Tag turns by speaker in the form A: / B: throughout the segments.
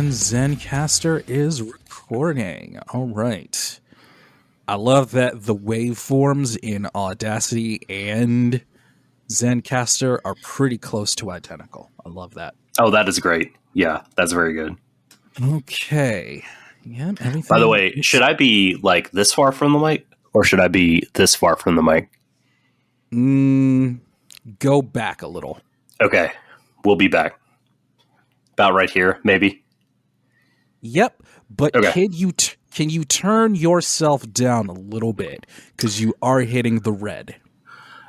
A: And Zencastr is recording. All right. I love that the waveforms in Audacity and Zencastr are pretty close to identical. I love that.
B: Oh, that is great. Yeah, that's very good.
A: Okay. Yeah, everything.
B: By the way, should I be like this far from the mic or should I be this far from the mic?
A: Go back a little.
B: Okay. We'll be back. About right here, maybe.
A: Yep, but
B: okay.
A: Can you turn yourself down a little bit because you are hitting the red?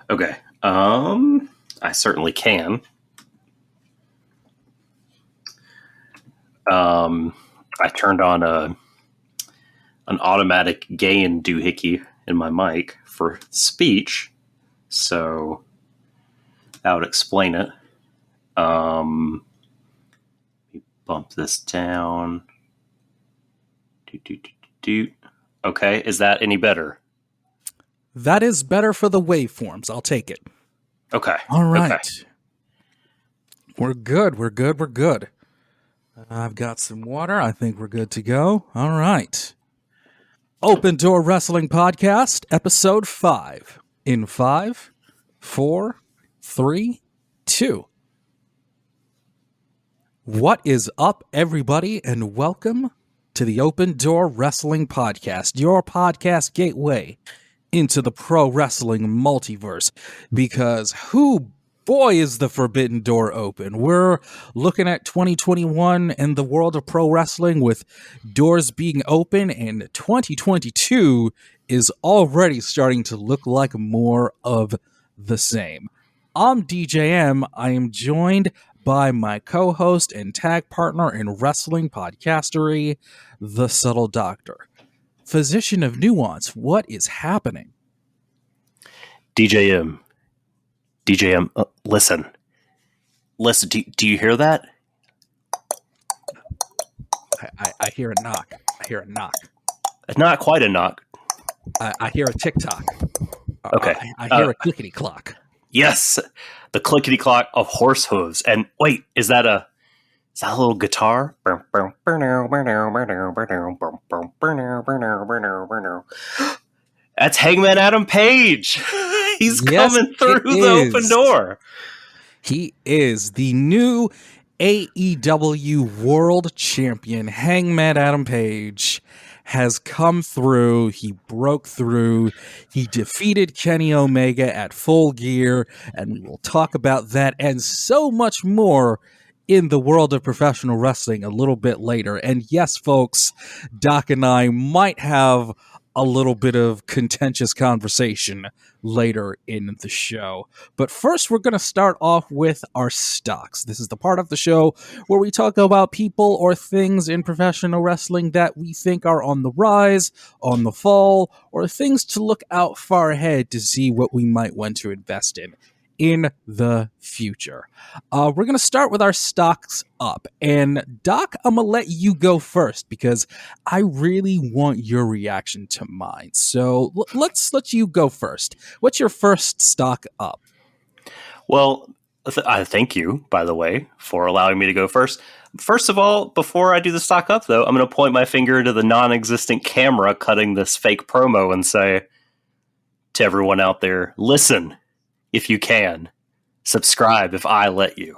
B: Okay. I certainly can. I turned on an automatic gain doohickey in my mic for speech, so that would explain it. Let me bump this down. Okay, is that any better?
A: That is better for the waveforms. I'll take it.
B: Okay.
A: All right.
B: Okay.
A: We're good. I've got some water. I think we're good to go. All right. Open Door Wrestling Podcast, Episode 5. In 5, 4, 3, 2. What is up, everybody, and welcome to the Open Door Wrestling Podcast, your podcast gateway into the pro wrestling multiverse. Because boy, is the forbidden door open. We're looking at 2021 and the world of pro wrestling with doors being open, and 2022 is already starting to look like more of the same. I'm DJM. I am joined by my co-host and tag partner in wrestling podcastery, The Subtle Doctor. Physician of Nuance, what is happening?
B: DJM, listen. Do you hear that?
A: I hear a knock.
B: Not quite a knock.
A: I hear a tick-tock.
B: Okay.
A: I hear a clickety-clock.
B: Yes, the clickety-clock of horse hooves. And wait, is that a little guitar? That's Hangman Adam Page. He's coming through the open door.
A: He is the new AEW World Champion. Hangman Adam Page has come through. He broke through. He defeated Kenny Omega at Full Gear, and we will talk about that and so much more in the world of professional wrestling a little bit later. And yes, folks, Doc and I might have a little bit of contentious conversation later in the show. But first, we're going to start off with our stocks. This is the part of the show where we talk about people or things in professional wrestling that we think are on the rise, on the fall, or things to look out far ahead to see what we might want to invest in the future. We're going to start with our stocks up. And Doc, I'm going to let you go first because I really want your reaction to mine. So let's let you go first. What's your first stock up?
B: Well, I thank you, by the way, for allowing me to go first. First of all, before I do the stock up, though, I'm going to point my finger to the non-existent camera cutting this fake promo and say to everyone out there, listen, if you can, subscribe if I let you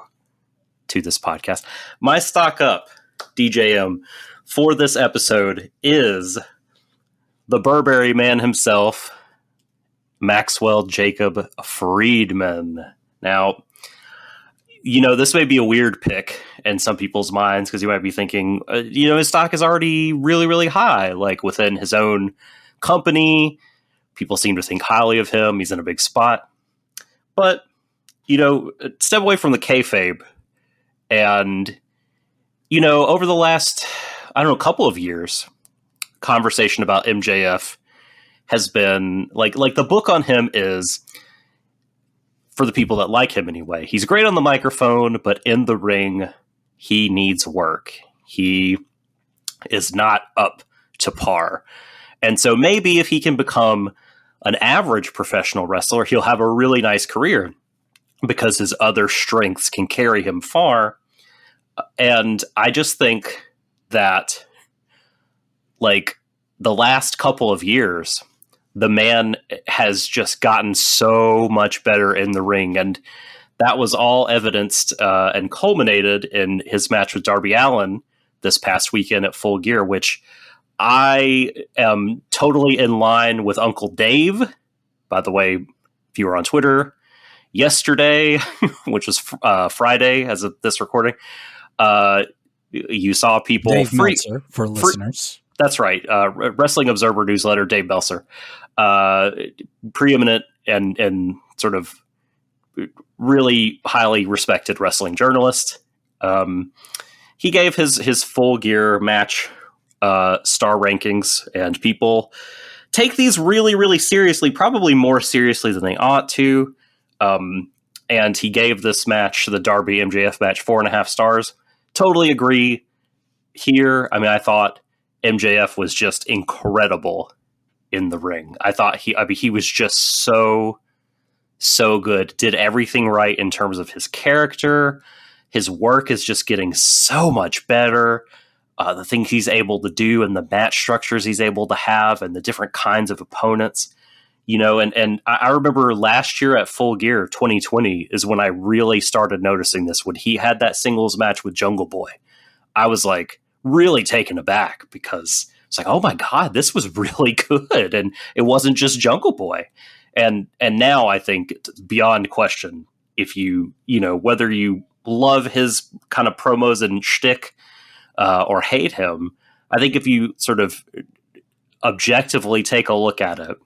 B: to this podcast. My stock up, DJM, for this episode is the Burberry man himself, Maxwell Jacob Friedman. Now, this may be a weird pick in some people's minds because you might be thinking, his stock is already really, really high, like within his own company. People seem to think highly of him. He's in a big spot. But, step away from the kayfabe. And, over the last, couple of years, conversation about MJF has been, like the book on him is, for the people that like him anyway, he's great on the microphone, but in the ring, he needs work. He is not up to par. And so maybe if he can become an average professional wrestler, he'll have a really nice career because his other strengths can carry him far. And I just think that, like, the last couple of years, the man has just gotten so much better in the ring. And that was all evidenced and culminated in his match with Darby Allin this past weekend at Full Gear, which I am totally in line with Uncle Dave. By the way, if you were on Twitter yesterday, which was Friday as of this recording, you saw people
A: Dave Meltzer, for listeners.
B: That's right. Wrestling Observer newsletter, Dave Meltzer, preeminent and sort of really highly respected wrestling journalist. He gave his Full Gear match star rankings, and people take these really, really seriously, probably more seriously than they ought to. And he gave this match, the Darby MJF match, 4.5 stars. Totally agree here. I mean, I thought MJF was just incredible in the ring. I thought he was just so good. Did everything right in terms of his character. His work is just getting so much better. The things he's able to do and the match structures he's able to have and the different kinds of opponents, you know, and I remember last year at Full Gear 2020 is when I really started noticing this. When he had that singles match with Jungle Boy, I was like really taken aback because it's like, oh my God, this was really good. And it wasn't just Jungle Boy. And now I think it's beyond question, if you know, whether you love his kind of promos and shtick, or hate him, I think if you sort of objectively take a look at it,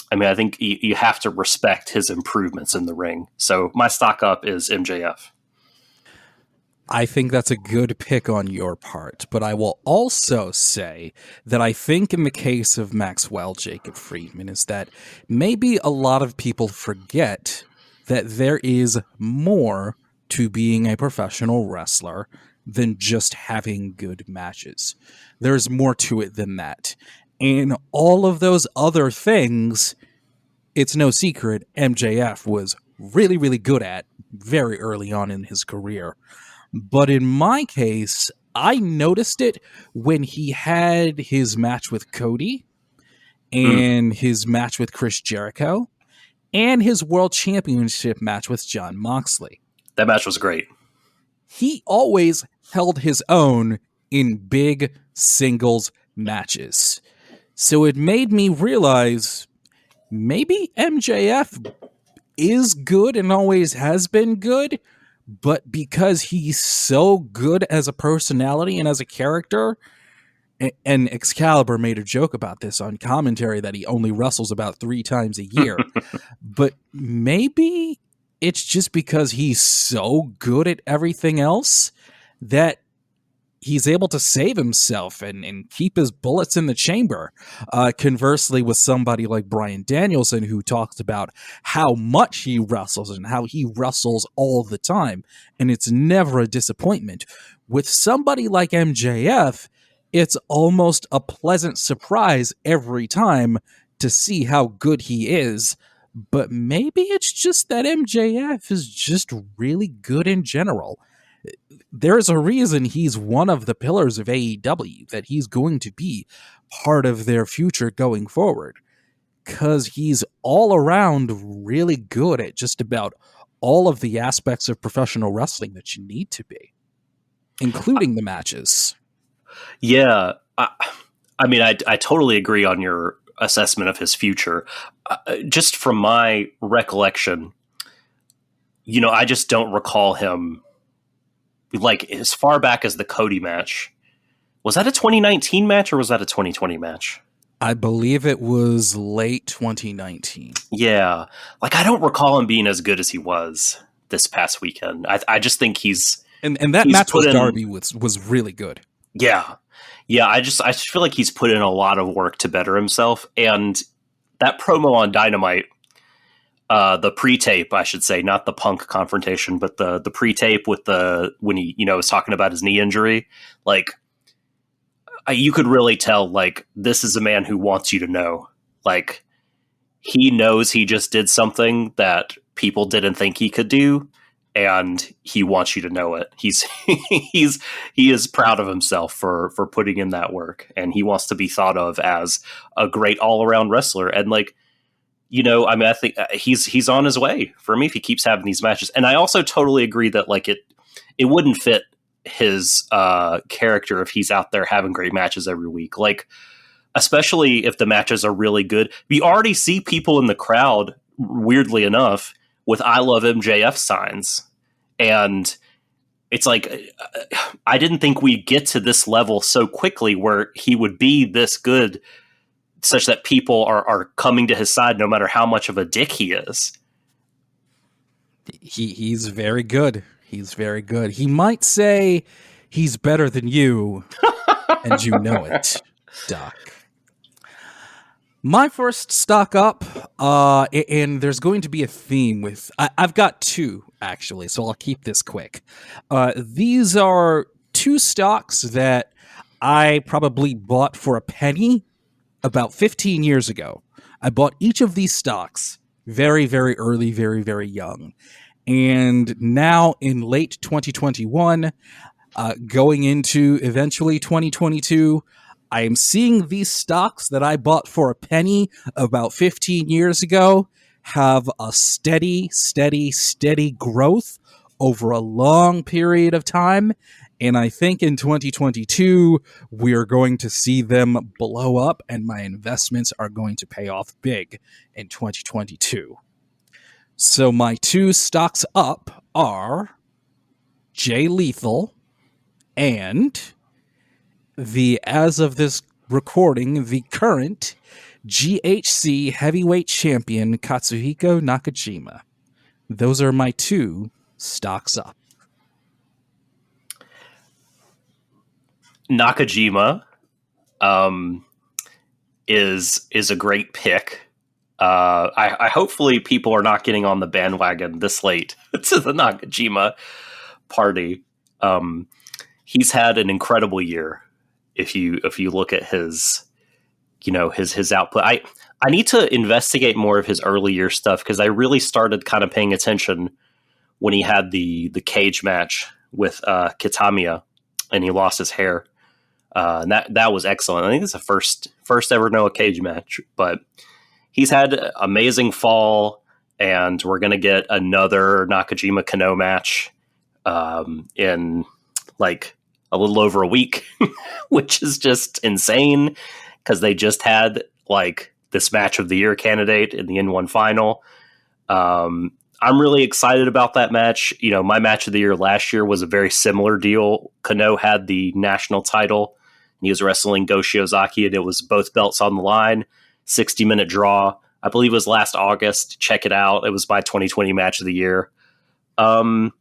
B: I mean, I think you have to respect his improvements in the ring. So my stock up is MJF.
A: I think that's a good pick on your part, but I will also say that I think in the case of Maxwell Jacob Friedman is that maybe a lot of people forget that there is more to being a professional wrestler than just having good matches. There's more to it than that. And all of those other things, it's no secret, MJF was really, really good at very early on in his career. But in my case, I noticed it when he had his match with Cody and his match with Chris Jericho and his World Championship match with Jon Moxley.
B: That match was great.
A: He always held his own in big singles matches. So it made me realize maybe MJF is good and always has been good, but because he's so good as a personality and as a character, and Excalibur made a joke about this on commentary that he only wrestles about 3 times a year, but maybe it's just because he's so good at everything else that he's able to save himself and keep his bullets in the chamber. Conversely, with somebody like Bryan Danielson, who talks about how much he wrestles and how he wrestles all the time, and it's never a disappointment. With somebody like MJF, it's almost a pleasant surprise every time to see how good he is. But maybe it's just that MJF is just really good in general. There's a reason he's one of the pillars of AEW, that he's going to be part of their future going forward, because he's all around really good at just about all of the aspects of professional wrestling that you need to be, including the matches.
B: Yeah. I mean, I totally agree on your assessment of his future. Just from my recollection, you know, I just don't recall him like as far back as the Cody match. Was that a 2019 match or was that a 2020 match?
A: I believe it was late 2019.
B: Yeah. Like, I don't recall him being as good as he was this past weekend. I just think he's...
A: And that match with Darby was really good.
B: Yeah. Yeah, I just feel like he's put in a lot of work to better himself. And that promo on Dynamite, the pre-tape, I should say, not the Punk confrontation, but the pre-tape with when he, you know, was talking about his knee injury, like, you could really tell, like, this is a man who wants you to know. Like, he knows he just did something that people didn't think he could do, and he wants you to know it. He is proud of himself for putting in that work, and he wants to be thought of as a great all around wrestler. And like, you know, I mean, I think he's on his way for me if he keeps having these matches. And I also totally agree that like it wouldn't fit his character if he's out there having great matches every week. Like, especially if the matches are really good. We already see people in the crowd, weirdly enough, with I Love MJF signs. And it's like, I didn't think we'd get to this level so quickly where he would be this good, such that people are coming to his side no matter how much of a dick he is.
A: He's very good. He's very good. He might say he's better than you, and you know it, Doc. My first stock up, and there's going to be a theme with... I've got two, actually, so I'll keep this quick. These are two stocks that I probably bought for a penny about 15 years ago. I bought each of these stocks very, very early, very, very young. And now in late 2021, going into eventually 2022, I am seeing these stocks that I bought for a penny about 15 years ago have a steady, steady, steady growth over a long period of time. And I think in 2022, we're going to see them blow up, and my investments are going to pay off big in 2022. So my two stocks up are Jay Lethal and the, as of this recording, the current GHC heavyweight champion, Katsuhiko Nakajima. Those are my two stocks up.
B: Nakajima is a great pick. I hopefully people are not getting on the bandwagon this late to the Nakajima party. He's had an incredible year. If you look at his, you know, his output, I need to investigate more of his early year stuff, because I really started kind of paying attention when he had the cage match with Kitamiya and he lost his hair. And that was excellent. I think it's the first ever Noah Cage match, but he's had amazing fall, and we're going to get another Nakajima Kano match in like a little over a week, which is just insane because they just had like this match of the year candidate in the N1 final. I'm really excited about that match. You know, my match of the year last year was a very similar deal. Kano had the national title, and he was wrestling Go Shiozaki, and it was both belts on the line, 60-minute draw. I believe it was last August. Check it out. It was my 2020 match of the year. As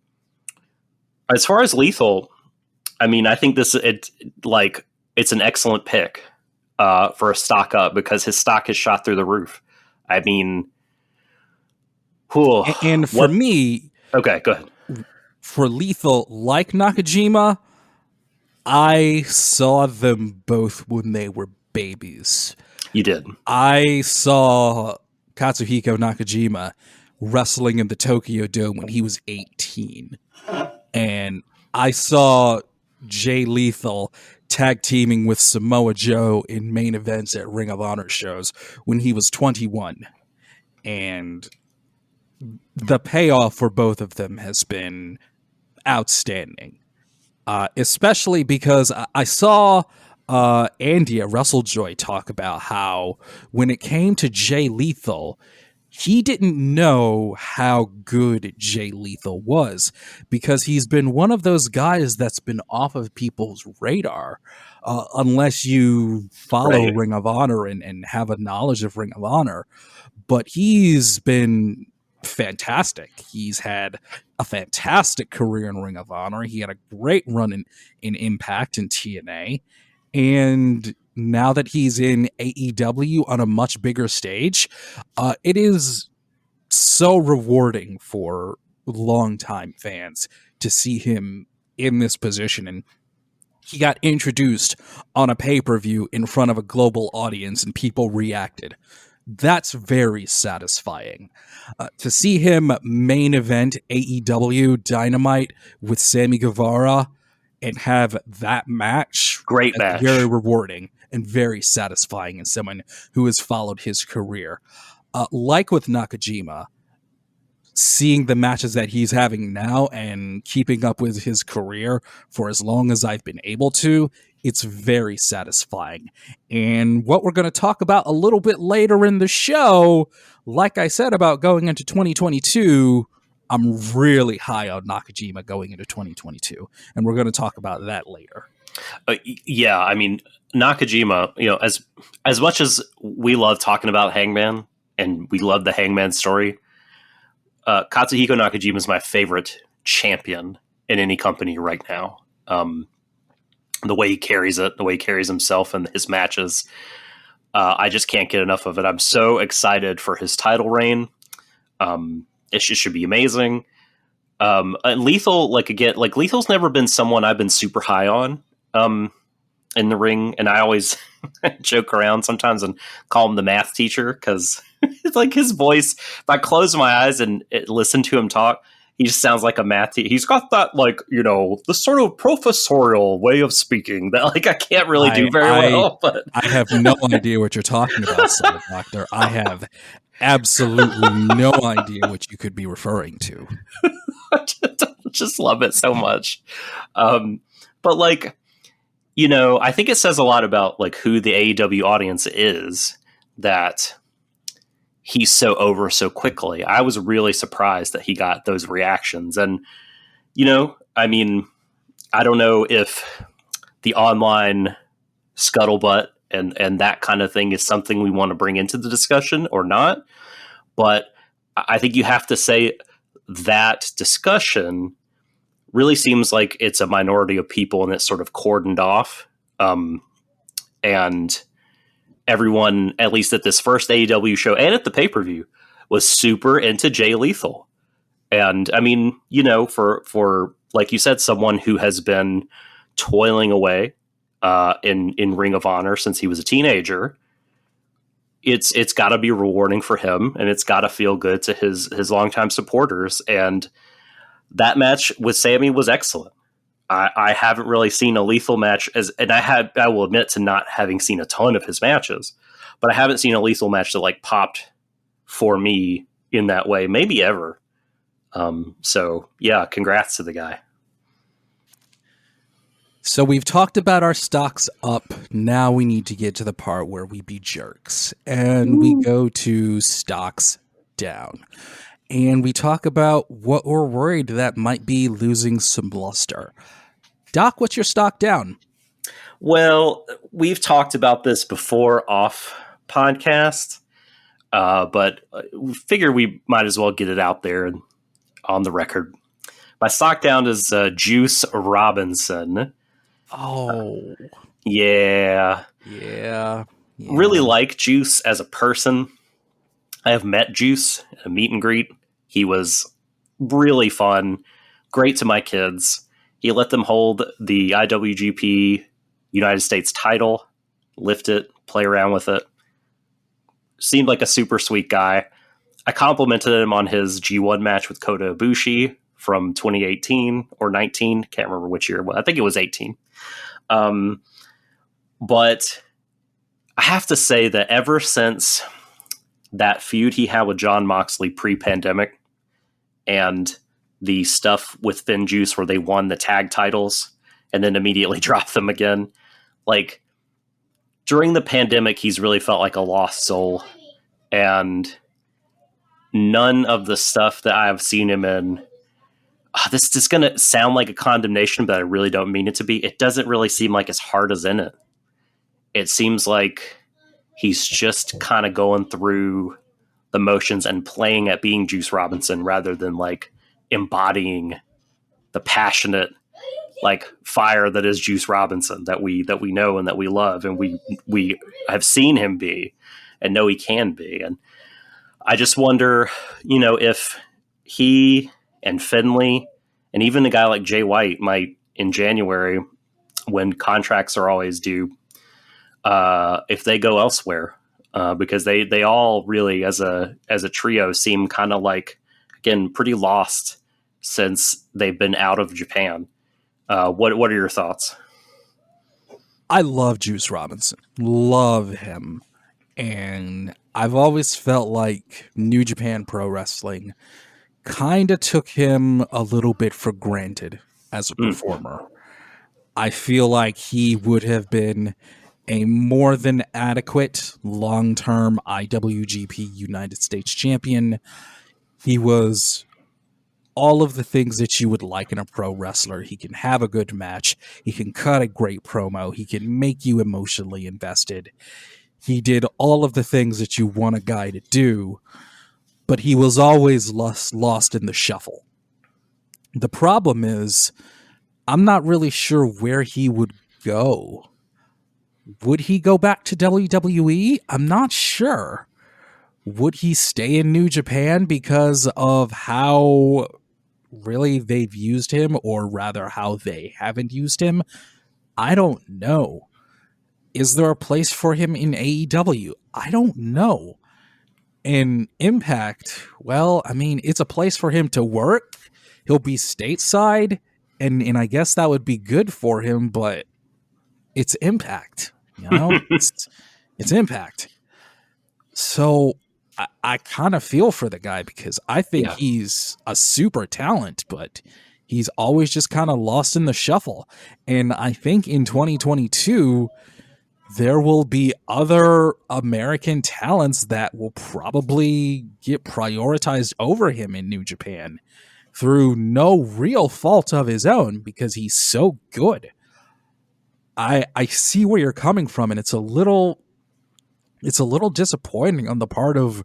B: far as Lethal, I mean, I think it's an excellent pick for a stock up, because his stock has shot through the roof. I mean,
A: and for me,
B: okay, go ahead.
A: For Lethal, like Nakajima, I saw them both when they were babies.
B: You did.
A: I saw Katsuhiko Nakajima wrestling in the Tokyo Dome when he was 18. And I saw Jay Lethal tag teaming with Samoa Joe in main events at Ring of Honor shows when he was 21. And the payoff for both of them has been outstanding. Especially because I saw Andy at WrestleJoy talk about how when it came to Jay Lethal, he didn't know how good Jay Lethal was, because he's been one of those guys that's been off of people's radar unless you follow Ring of Honor and have a knowledge of Ring of Honor. But he's been fantastic. He's had a fantastic career in Ring of Honor. He had a great run in Impact and TNA. And now that he's in AEW on a much bigger stage, it is so rewarding for longtime fans to see him in this position. And he got introduced on a pay-per-view in front of a global audience, and people reacted. That's very satisfying. To see him main event AEW Dynamite with Sammy Guevara and have that match,
B: Great
A: that's
B: match.
A: very rewarding and very satisfying as someone who has followed his career. Like with Nakajima, seeing the matches that he's having now and keeping up with his career for as long as I've been able to, it's very satisfying. And what we're going to talk about a little bit later in the show, like I said about going into 2022, I'm really high on Nakajima going into 2022. And we're going to talk about that later.
B: Yeah, I mean, Nakajima, as much as we love talking about Hangman and we love the Hangman story, Katsuhiko Nakajima is my favorite champion in any company right now. The way he carries it, the way he carries himself and his matches, I just can't get enough of it. I'm so excited for his title reign. It should be amazing. And Lethal, Lethal's never been someone I've been super high on in the ring, and I always joke around sometimes and call him the math teacher because it's like his voice. If I close my eyes and listen to him talk, he just sounds like a math teacher. He's got that, the sort of professorial way of speaking that, I can't really do very well. But
A: I have no idea what you're talking about, Soul Doctor. I have absolutely no idea what you could be referring to.
B: I just love it so much. But I think it says a lot about who the AEW audience is that he's so over so quickly. I was really surprised that he got those reactions. And, I don't know if the online scuttlebutt and that kind of thing is something we want to bring into the discussion or not. But I think you have to say that discussion really seems like it's a minority of people and it's sort of cordoned off. And everyone, at least at this first AEW show and at the pay-per-view, was super into Jay Lethal. And for like you said, someone who has been toiling away in Ring of Honor since he was a teenager, it's got to be rewarding for him, and it's got to feel good to his longtime supporters. And that match with Sammy was excellent. I haven't really seen a Lethal match I will admit to not having seen a ton of his matches, but I haven't seen a Lethal match that popped for me in that way, maybe ever. So yeah, congrats to the guy.
A: So we've talked about our stocks up. Now we need to get to the part where we be jerks, and we go to stocks down. And we talk about what we're worried that might be losing some luster. Doc, what's your stock down?
B: Well, we've talked about this before off podcast, but we figure we might as well get it out there and on the record. My stock down is Juice Robinson.
A: Oh.
B: Yeah. Really like Juice as a person. I have met Juice at a meet and greet. He was really fun, great to my kids. He let them hold the IWGP United States title, lift it, play around with it. Seemed like a super sweet guy. I complimented him on his G1 match with Kota Ibushi from 2018 or 19. Can't remember which year. Well, I think it was 18. But I have to say that ever since that feud he had with Jon Moxley pre-pandemic and the stuff with Finn Juice where they won the tag titles and then immediately dropped them again, during the pandemic, he's really felt like a lost soul. And none of the stuff that I've seen him in, this is going to sound like a condemnation, but I really don't mean it to be. It doesn't really seem like his heart is in it. It seems like he's just kind of going through the motions and playing at being Juice Robinson rather than embodying the passionate fire that is Juice Robinson that we know and that we love and we have seen him be and know he can be. And I just wonder, if he and Finley and even a guy like Jay White might in January, when contracts are always due, if they go elsewhere, because they all really, as a trio, seem kind of like, again, pretty lost since they've been out of Japan. What are your thoughts?
A: I love Juice Robinson. Love him. And I've always felt like New Japan Pro Wrestling kind of took him a little bit for granted as a performer. I feel like he would have been a more than adequate long-term IWGP United States champion. He was all of the things that you would like in a pro wrestler. He can have a good match. He can cut a great promo. He can make you emotionally invested. He did all of the things that you want a guy to do, but he was always lost in the shuffle. The problem is, I'm not really sure where he would go. Would he go back to WWE? I'm not sure. Would he stay in New Japan because of how really they've used him, or rather how they haven't used him? I don't know. Is there a place for him in AEW? I don't know. In Impact, well, I mean, it's a place for him to work. He'll be stateside, and I guess that would be good for him, but it's Impact, you know? it's Impact. So I kind of feel for the guy because I think he's a super talent, but he's always just kind of lost in the shuffle. And I think in 2022, there will be other American talents that will probably get prioritized over him in New Japan through no real fault of his own because he's so good. I see where you're coming from, and it's a little disappointing on the part of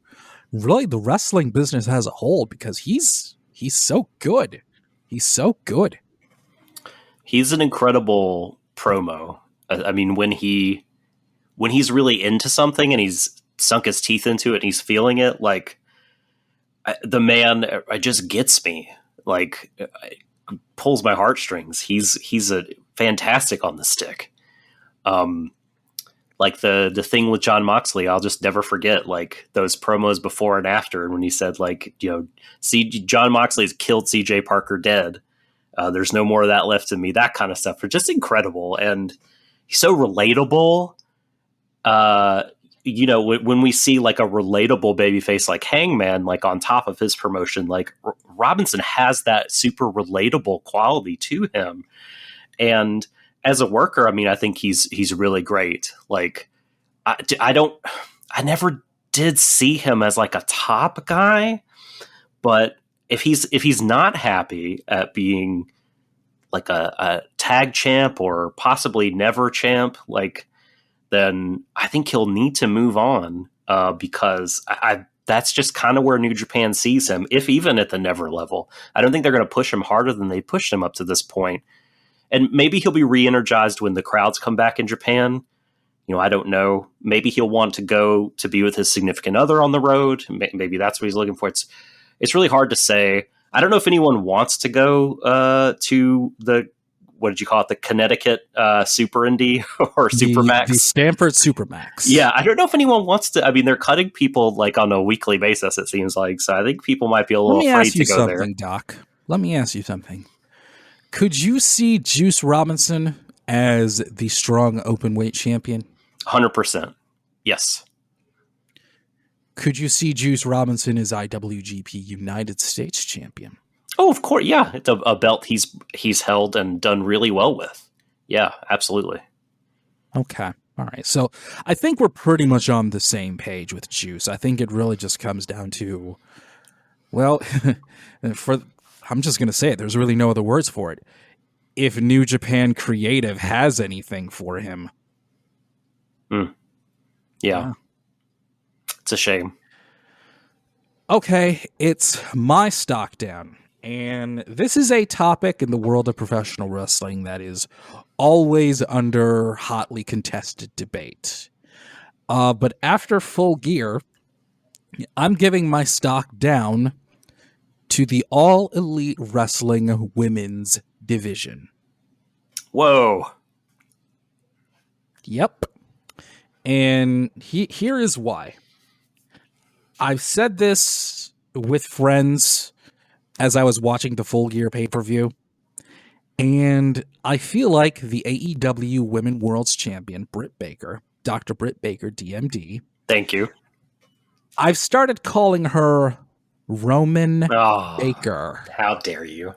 A: really the wrestling business as a whole because he's so good. He's so good.
B: He's an incredible promo. I mean, when he's really into something and he's sunk his teeth into it and he's feeling it, like the man just gets me, like pulls my heartstrings. He's a fantastic on the stick. Like the thing with John Moxley, I'll just never forget, like those promos before and after when he said, like, you know, see, John Moxley's killed CJ Parker dead. There's no more of that left in me. That kind of stuff are just incredible. And he's so relatable. You know, when we see like a relatable babyface like Hangman, like on top of his promotion, like Robinson has that super relatable quality to him. And as a worker, I mean, I think he's really great. Like, I never did see him as like a top guy, but if he's not happy at being like a tag champ or possibly never champ, like, then I think he'll need to move on because that's just kind of where New Japan sees him, if even at the never level. I don't think they're going to push him harder than they pushed him up to this point. And maybe he'll be re-energized when the crowds come back in Japan. You know, I don't know. Maybe he'll want to go to be with his significant other on the road. Maybe that's what he's looking for. It's really hard to say. I don't know if anyone wants to go to the, what did you call it? The Connecticut Super Indy or Supermax?
A: The Stanford Supermax.
B: Yeah, I don't know if anyone wants to. I mean, they're cutting people like on a weekly basis, it seems like. So I think people might be a little afraid to go there.
A: Doc. Let me ask you something. Could you see Juice Robinson as the strong openweight champion?
B: 100%. Yes.
A: Could you see Juice Robinson as IWGP United States champion?
B: Oh, of course. Yeah. It's a belt he's held and done really well with. Yeah, absolutely.
A: Okay. All right. So I think we're pretty much on the same page with Juice. I think it really just comes down to, well, I'm just going to say it. There's really no other words for it. If New Japan Creative has anything for him.
B: Yeah. It's a shame.
A: Okay, it's my stock down. And this is a topic in the world of professional wrestling that is always under hotly contested debate. But after Full Gear, I'm giving my stock down to the All Elite Wrestling Women's Division.
B: Whoa.
A: Yep. And here is why. I've said this with friends as I was watching the Full Gear pay-per-view, and I feel like the AEW Women World's Champion, Britt Baker, Dr. Britt Baker, DMD.
B: Thank you.
A: I've started calling her Roman
B: Oh,
A: Baker.
B: how dare you?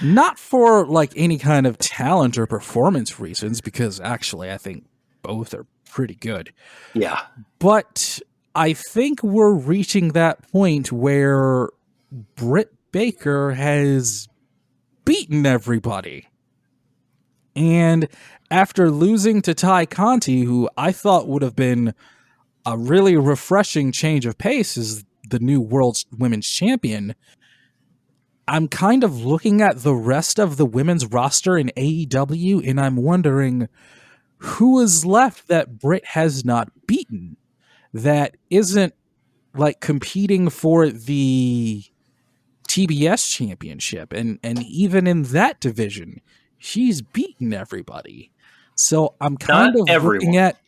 A: Not for like any kind of talent or performance reasons, because actually I think both are pretty good.
B: Yeah.
A: But I think we're reaching that point where Britt Baker has beaten everybody. And after losing to Ty Conti, who I thought would have been a really refreshing change of pace as the new world's women's champion, I'm kind of looking at the rest of the women's roster in AEW, and I'm wondering who is left that Britt has not beaten, that isn't like competing for the TBS championship. And even in that division, she's beaten everybody. So I'm kind
B: Not
A: of
B: everyone.
A: looking at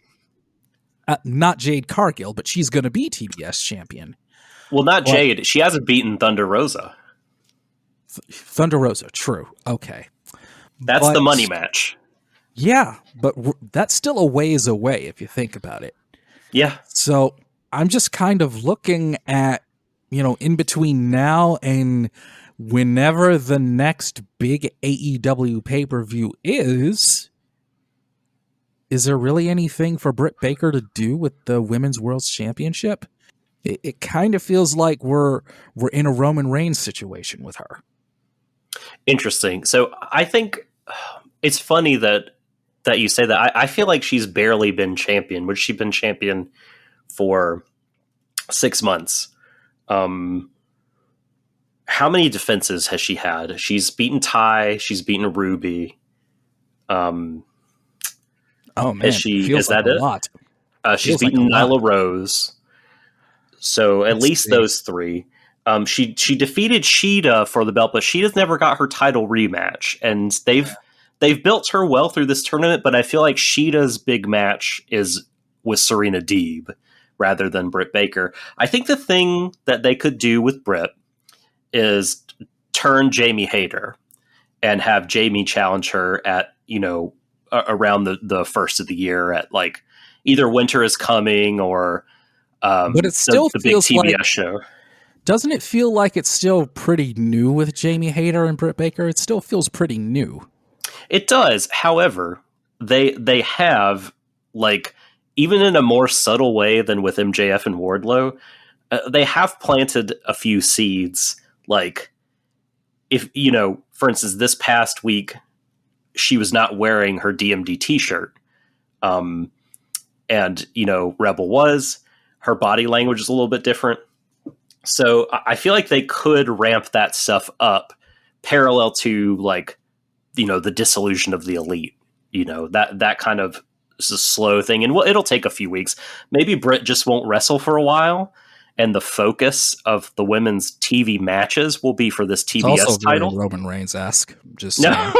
A: not Jade Cargill, but she's going to be TBS champion.
B: Well, not Jade. She hasn't beaten Thunder Rosa.
A: Thunder Rosa, true. Okay.
B: That's the money match.
A: Yeah, but that's still a ways away if you think about it.
B: Yeah.
A: So I'm just kind of looking at, in between now and whenever the next big AEW pay-per-view is there really anything for Britt Baker to do with the Women's World's Championship? It kind of feels like we're in a Roman Reigns situation with her.
B: Interesting. So I think it's funny that you say that. I feel like she's barely been champion, which she's been champion for 6 months. How many defenses has she had? She's beaten Ty. She's beaten Ruby.
A: Oh man,
B: is that
A: a
B: it?
A: Lot.
B: She's beaten Nyla Rose. So at least those three. She defeated Sheeta for the belt, but Sheeta's never got her title rematch, and they've built her well through this tournament. But I feel like Sheeta's big match is with Serena Deeb rather than Britt Baker. I think the thing that they could do with Britt is turn Jamie Hayter and have Jamie challenge her at around the first of the year at like either Winter is Coming or
A: but it still
B: the
A: feels
B: big TBS
A: like,
B: show.
A: Doesn't it feel like it's still pretty new with Jamie Hayter and Britt Baker? It still feels pretty new.
B: It does. However, they have, like, even in a more subtle way than with MJF and Wardlow, they have planted a few seeds. Like, if, for instance, this past week, she was not wearing her DMD t-shirt. And, Rebel was. Her body language is a little bit different. So I feel like they could ramp that stuff up parallel to, like, the dissolution of the Elite. That kind of is a slow thing. And it'll take a few weeks. Maybe Britt just won't wrestle for a while. And the focus of the women's TV matches will be for this TBS
A: it's also
B: title.
A: Very Roman Reigns-esque. Just saying.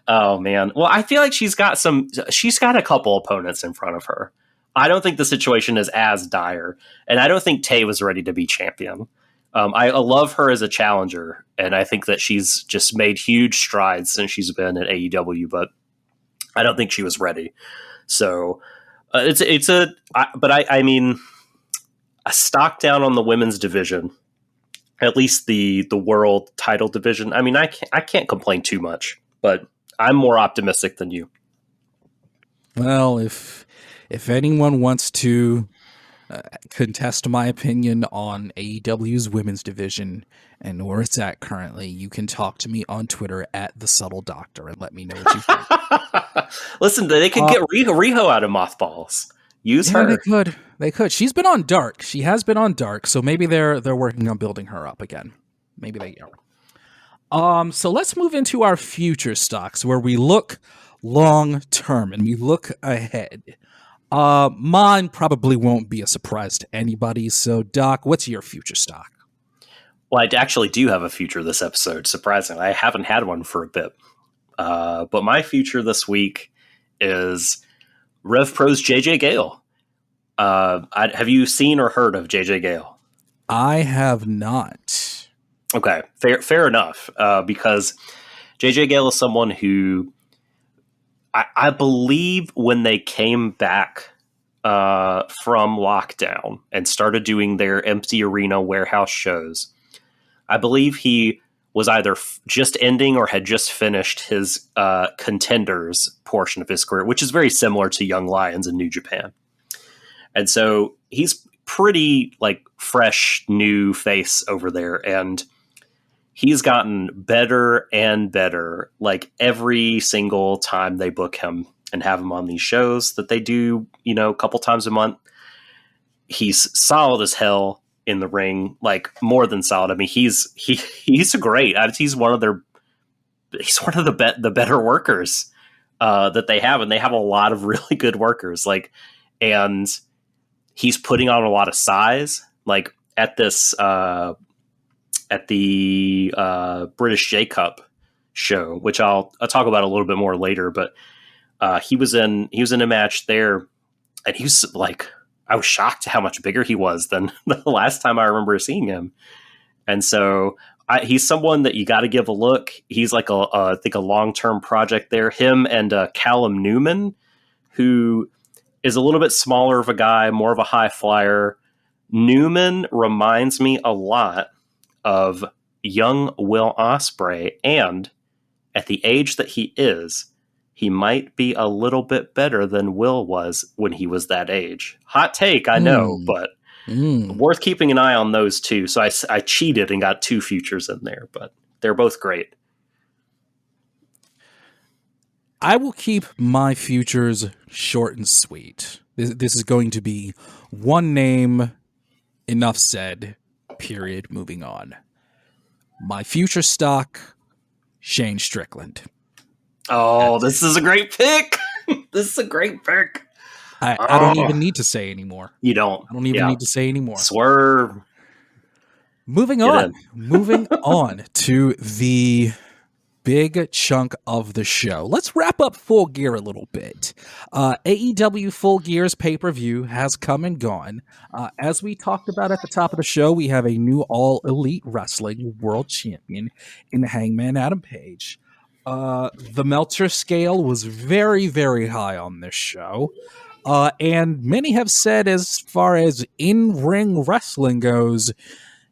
B: Oh, man. Well, I feel like she's got a couple opponents in front of her. I don't think the situation is as dire, and I don't think Tay was ready to be champion. I love her as a challenger, and I think that she's just made huge strides since she's been at AEW, but I don't think she was ready. So I mean, a stock down on the women's division, at least the world title division. I mean, I can't complain too much, but I'm more optimistic than you.
A: Well, if anyone wants to contest my opinion on AEW's women's division and where it's at currently, you can talk to me on Twitter at The Subtle Doctor and let me know what you think.
B: Listen, they could get Riho out of mothballs. Use her.
A: They could. She's been on Dark. She has been on Dark, so maybe they're working on building her up again. Maybe they are. So let's move into our future stocks where we look long term and we look ahead. Mine probably won't be a surprise to anybody. So, Doc, what's your future stock?
B: Well, I actually do have a future this episode. Surprisingly, I haven't had one for a bit. But my future this week is RevPro's JJ Gale. Have you seen or heard of JJ Gale?
A: I have not.
B: Okay, fair enough. Because JJ Gale is someone who I believe when they came back from lockdown and started doing their empty arena warehouse shows, I believe he was either just ending or had just finished his contenders portion of his career, which is very similar to Young Lions in New Japan. And so he's pretty like fresh new face over there, and he's gotten better and better like every single time they book him and have him on these shows that they do, a couple times a month. He's solid as hell in the ring, like more than solid. I mean, he's great. He's one of the better workers that they have, and they have a lot of really good workers. Like, and he's putting on a lot of size. Like at this at the British J Cup show, which I'll talk about a little bit more later. But he was in a match there, and he was like, I was shocked how much bigger he was than the last time I remember seeing him. And so he's someone that you got to give a look. He's like I think a long-term project there. Him and Callum Newman, who is a little bit smaller of a guy, more of a high flyer. Newman reminds me a lot of young Will Ospreay, and at the age that he is, he might be a little bit better than Will was when he was that age. Hot take, I know, but worth keeping an eye on those two. So I cheated and got two futures in there, but they're both great.
A: I will keep my futures short and sweet. This is going to be one name, enough said, period, moving on. My future stock, Shane Strickland.
B: Oh, this is a great pick. This is a great pick.
A: I don't even need to say anymore.
B: You don't.
A: I don't even need to say anymore.
B: Swerve.
A: Moving on to the big chunk of the show. Let's wrap up Full Gear a little bit. AEW Full Gear's pay-per-view has come and gone. As we talked about at the top of the show, we have a new All Elite Wrestling World Champion in Hangman Adam Page. The Meltzer scale was very, very high on this show. And many have said, as far as in-ring wrestling goes,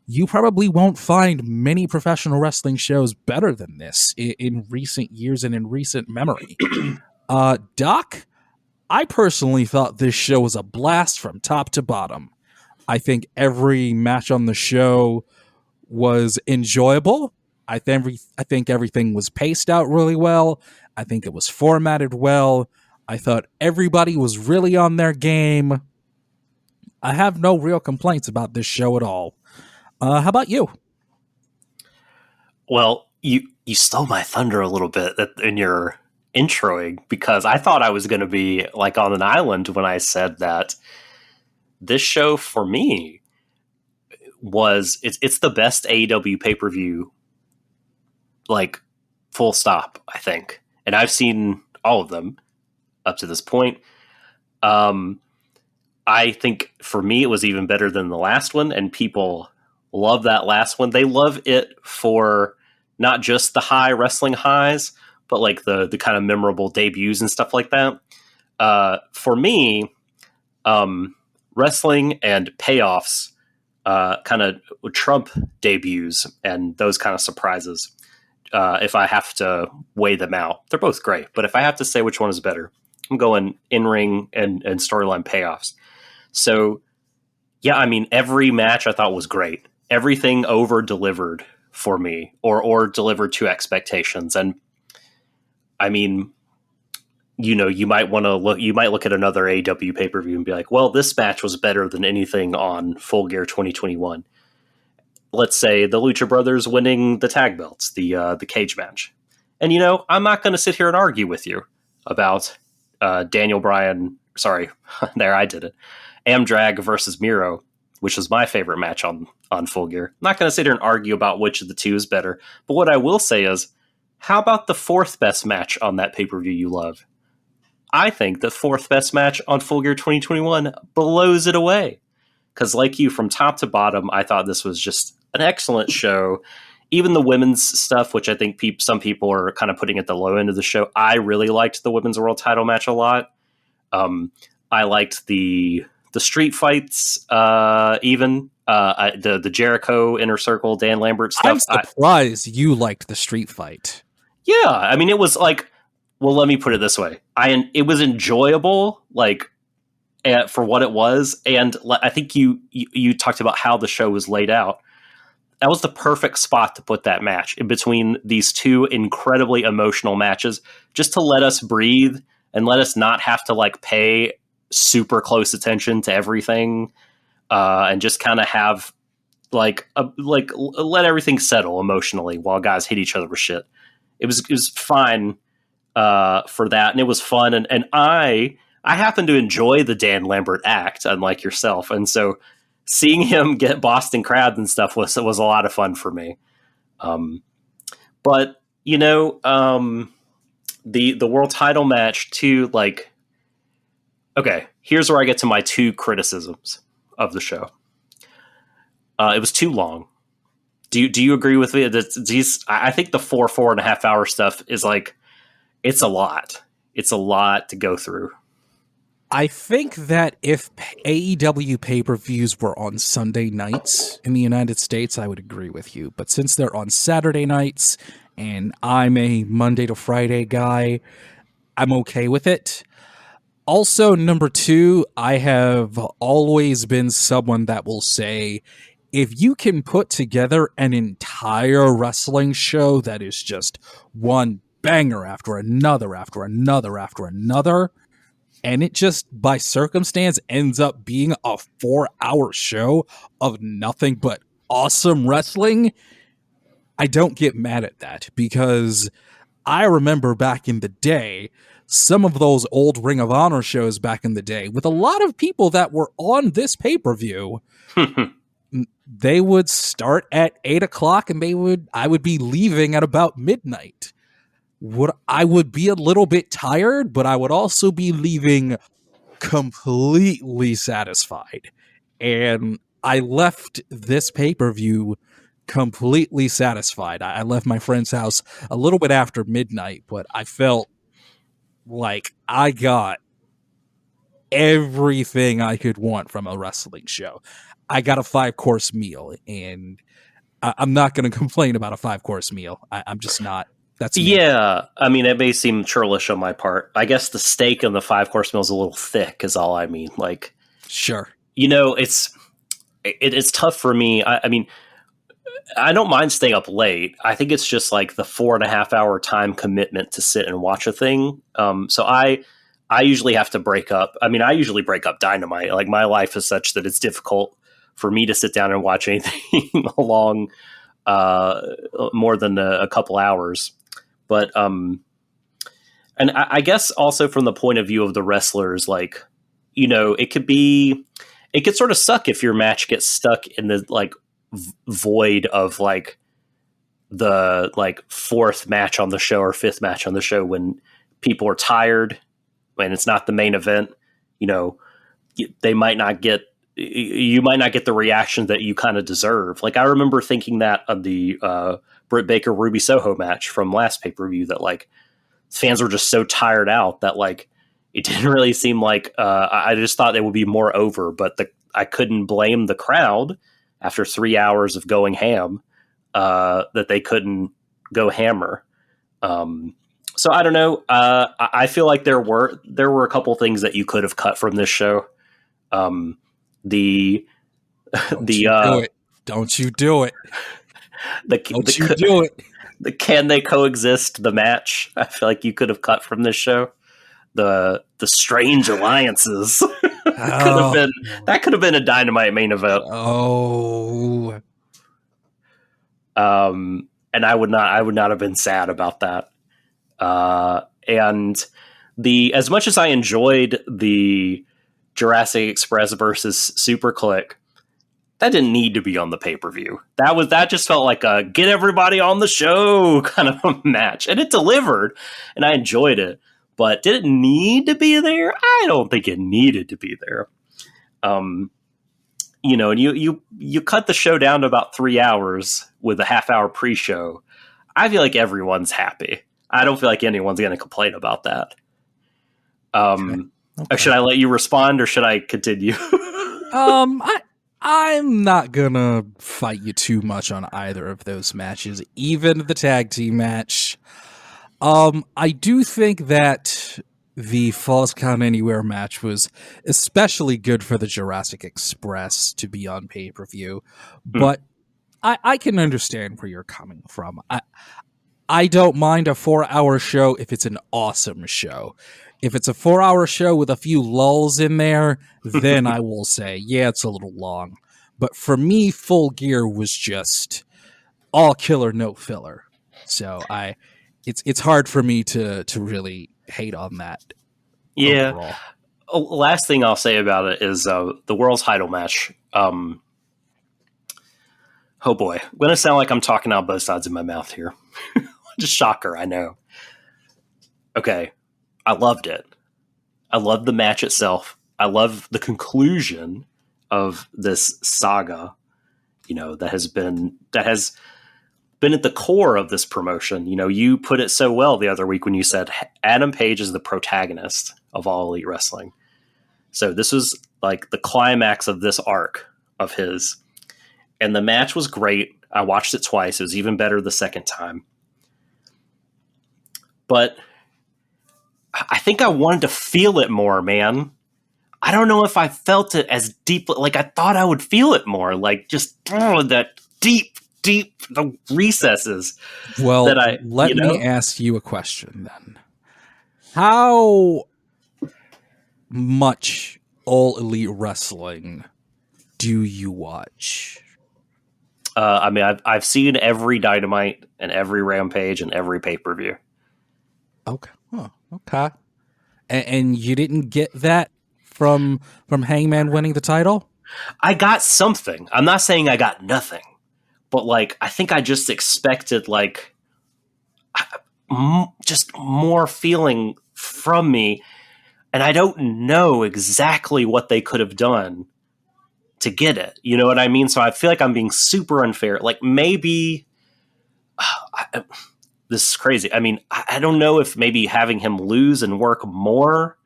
A: you probably won't find many professional wrestling shows better than this in recent years and in recent memory. Doc, I personally thought this show was a blast from top to bottom. I think every match on the show was enjoyable. I think everything was paced out really well. I think it was formatted well. I thought everybody was really on their game. I have no real complaints about this show at all. How about you?
B: Well, you stole my thunder a little bit in your introing, because I thought I was going to be like on an island when I said that this show for me it's the best AEW pay-per-view, like full stop, I think. And I've seen all of them up to this point. I think for me, it was even better than the last one, and people love that last one. They love it for not just the high wrestling highs, but like the kind of memorable debuts and stuff like that. For me, wrestling and payoffs kind of trump debuts and those kind of surprises. If I have to weigh them out, they're both great. But if I have to say which one is better, I'm going in-ring and storyline payoffs. So, yeah, I mean, every match I thought was great. Everything over-delivered for me, or delivered to expectations. And, I mean, you might look at another AEW pay-per-view and be like, well, this match was better than anything on Full Gear 2021. Let's say the Lucha Brothers winning the tag belts, the cage match. And, I'm not going to sit here and argue with you about Daniel Bryan. Sorry, there, I did it. Amdrag versus Miro, which was my favorite match on Full Gear. I'm not going to sit here and argue about which of the two is better. But what I will say is, how about the fourth best match on that pay-per-view you love? I think the fourth best match on Full Gear 2021 blows it away. Because like you, from top to bottom, I thought this was just an excellent show. Even the women's stuff, which I think some people are kind of putting at the low end of the show, I really liked the women's world title match a lot. I liked the street fights, even the Jericho Inner Circle Dan Lambert stuff.
A: I'm surprised you liked the street fight.
B: Yeah, I mean, it was like, well, let me put it this way: it was enjoyable, like for what it was, and I think you talked about how the show was laid out. That was the perfect spot to put that match in between these two incredibly emotional matches, just to let us breathe and let us not have to like pay super close attention to everything, and just kind of have like let everything settle emotionally while guys hit each other with shit. It was fine for that, and it was fun, and I happen to enjoy the Dan Lambert act, unlike yourself, and so seeing him get Boston crabs and stuff was a lot of fun for me. But you know, the world title match too, like, okay, here's where I get to my two criticisms of the show. It was too long. Do you agree with me? I think the 4.5 hour stuff is like, it's a lot. It's a lot to go through.
A: I think that if AEW pay-per-views were on Sunday nights in the United States, I would agree with you. But since they're on Saturday nights, and I'm a Monday to Friday guy, I'm okay with it. Also, number two, I have always been someone that will say, if you can put together an entire wrestling show that is just one banger after another, after another, after another, and it just, by circumstance, ends up being a 4-hour show of nothing but awesome wrestling, I don't get mad at that, because I remember back in the day, some of those old Ring of Honor shows back in the day, with a lot of people that were on this pay-per-view, they would start at 8 o'clock and I would be leaving at about midnight. I would be a little bit tired, but I would also be leaving completely satisfied. And I left this pay-per-view completely satisfied. I left my friend's house a little bit after midnight, but I felt like I got everything I could want from a wrestling show. I got a 5-course meal, and I'm not going to complain about a 5-course meal. I'm just not. That's me.
B: Yeah, I mean, it may seem churlish on my part. I guess the steak in the 5-course meal is a little thick, is all I mean. Like,
A: sure,
B: you know, it's tough for me. I mean, I don't mind staying up late. I think it's just like the 4.5 hour time commitment to sit and watch a thing. So I usually have to break up. I mean, I usually break up Dynamite. Like, my life is such that it's difficult for me to sit down and watch anything along more than a couple hours. But, and I guess also from the point of view of the wrestlers, like, you know, it could sort of suck if your match gets stuck in the like void of like the like 4th match on the show or 5th match on the show, when people are tired, when it's not the main event. You know, you might not get the reaction that you kind of deserve. Like, I remember thinking that of the Britt Baker Ruby Soho match from last pay-per-view, that like fans were just so tired out that like it didn't really seem like I just thought they would be more over, but I couldn't blame the crowd after 3 hours of going ham that they couldn't go hammer. So I don't know. I feel like there were a couple things that you could have cut from this show. Don't you do it.
A: Don't you do it.
B: Don't you do it. The can they coexist the match, I feel like you could have cut from this show. The strange alliances that could have been a Dynamite main event.
A: Oh.
B: And I would not have been sad about that. And as much as I enjoyed the Jurassic Express versus Super Click, that didn't need to be on the pay-per-view. That just felt like a get everybody on the show kind of a match, and it delivered, and I enjoyed it. But did it need to be there? I don't think it needed to be there. And you cut the show down to about 3 hours with a half-hour pre-show. I feel like everyone's happy. I don't feel like anyone's going to complain about that. Okay. Should I let you respond or should I continue?
A: I'm not gonna fight you too much on either of those matches, even the tag team match. I do think that the Falls Count Anywhere match was especially good for the Jurassic Express to be on pay-per-view, but I can understand where you're coming from. I don't mind a 4-hour show if it's an awesome show. If it's a 4-hour show with a few lulls in there, then I will say, yeah, it's a little long. But for me, Full Gear was just all killer, no filler. So it's hard for me to really hate on that.
B: Yeah. Overall. Last thing I'll say about it is the world title match. Oh boy, I'm going to sound like I'm talking out both sides of my mouth here. Just shocker, I know. Okay, I loved it. I loved the match itself. I love the conclusion of this saga, that has been at the core of this promotion. You put it so well the other week when you said Adam Page is the protagonist of All Elite Wrestling. So this was like the climax of this arc of his. And the match was great. I watched it twice. It was even better the second time. But I think I wanted to feel it more, man. I don't know if I felt it as deeply. Like, I thought I would feel it more. Like, just that deep the recesses.
A: Well, let me ask you a question then. How much All Elite Wrestling do you watch?
B: I've seen every Dynamite and every Rampage and every pay-per-view.
A: Okay. Oh, okay. And you didn't get that from Hangman winning the title?
B: I got something. I'm not saying I got nothing. But, I think I just expected, just more feeling from me. And I don't know exactly what they could have done to get it. You know what I mean? So I feel like I'm being super unfair. Maybe... this is crazy. I mean, I don't know if maybe having him lose and work more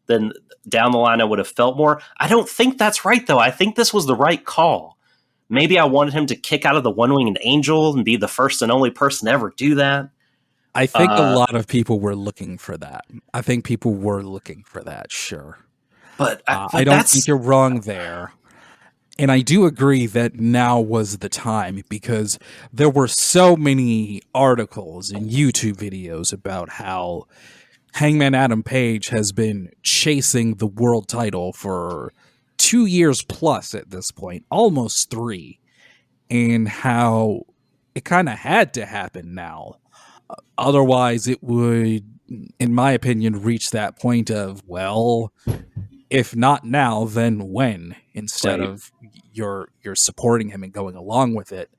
B: than down the line I would have felt more. I don't think that's right, though. I think this was the right call. Maybe I wanted him to kick out of the one-winged angel and be the first and only person to ever do that.
A: I think a lot of people were looking for that. Sure.
B: But
A: I don't think you're wrong there. And I do agree that now was the time because there were so many articles and YouTube videos about how Hangman Adam Page has been chasing the world title for 2 years plus at this point, almost 3, and how it kind of had to happen now. Otherwise, it would, in my opinion, reach that point of, well, if not now, then when? Instead of you're supporting him and going along with it.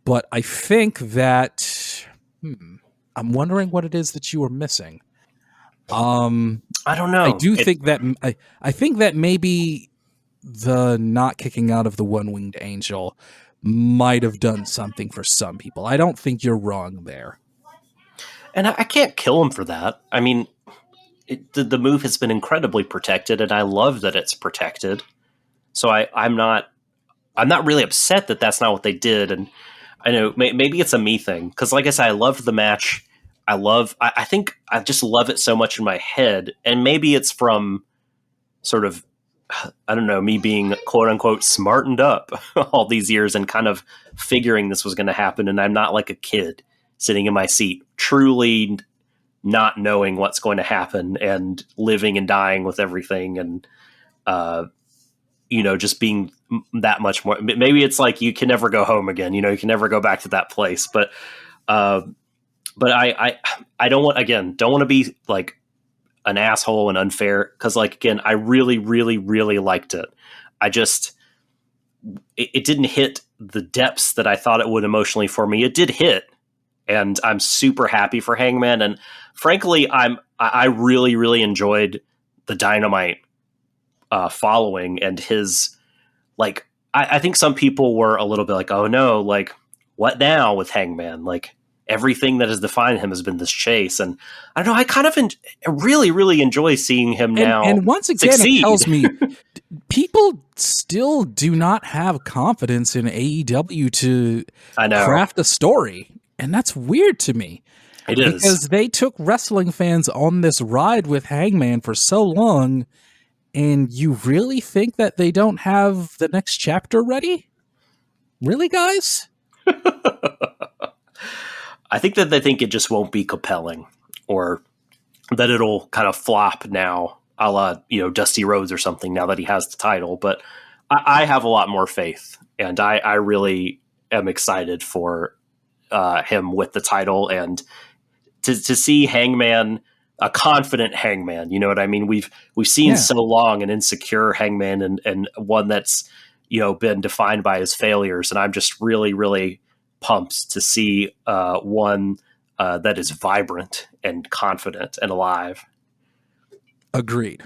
A: But I think that I'm wondering what it is that you were missing.
B: I don't know.
A: I think that maybe the not kicking out of the one-winged angel might have done something for some people. I don't think you're wrong there.
B: And I can't kill him for that. I mean, the move has been incredibly protected, and I love that it's protected. So I'm not really upset that that's not what they did. And I know maybe it's a me thing because, like I said, I loved the match. I think I just love it so much in my head, and maybe it's from sort of, I don't know, me being quote unquote smartened up all these years and kind of figuring this was going to happen. And I'm not like a kid sitting in my seat, truly not knowing what's going to happen and living and dying with everything. And, just being that much more, maybe it's like, you can never go home again. You can never go back to that place. But I don't want to be like an asshole and unfair. Cause again, I really, really, really liked it. It didn't hit the depths that I thought it would emotionally for me. It did hit. and I'm super happy for Hangman. And frankly, I really, really enjoyed the Dynamite following and his, like, I think some people were a little bit like, oh no, like, what now with Hangman? Like, everything that has defined him has been this chase. And I don't know, I kind of really, really enjoy seeing him now.
A: And once again,
B: succeed.
A: It tells me people still do not have confidence in AEW to craft a story. And that's weird to me.
B: It is.
A: Because they took wrestling fans on this ride with Hangman for so long. And you really think that they don't have the next chapter ready? Really, guys?
B: I think that they think it just won't be compelling, or that it'll kind of flop now, a la, Dusty Rhodes or something, now that he has the title. But I have a lot more faith, and I really am excited for him with the title, and to see Hangman, a confident Hangman. You know what I mean? We've seen so long an insecure Hangman, and one that's been defined by his failures, and I'm just really, really pumped to see one that is vibrant and confident and alive.
A: Agreed.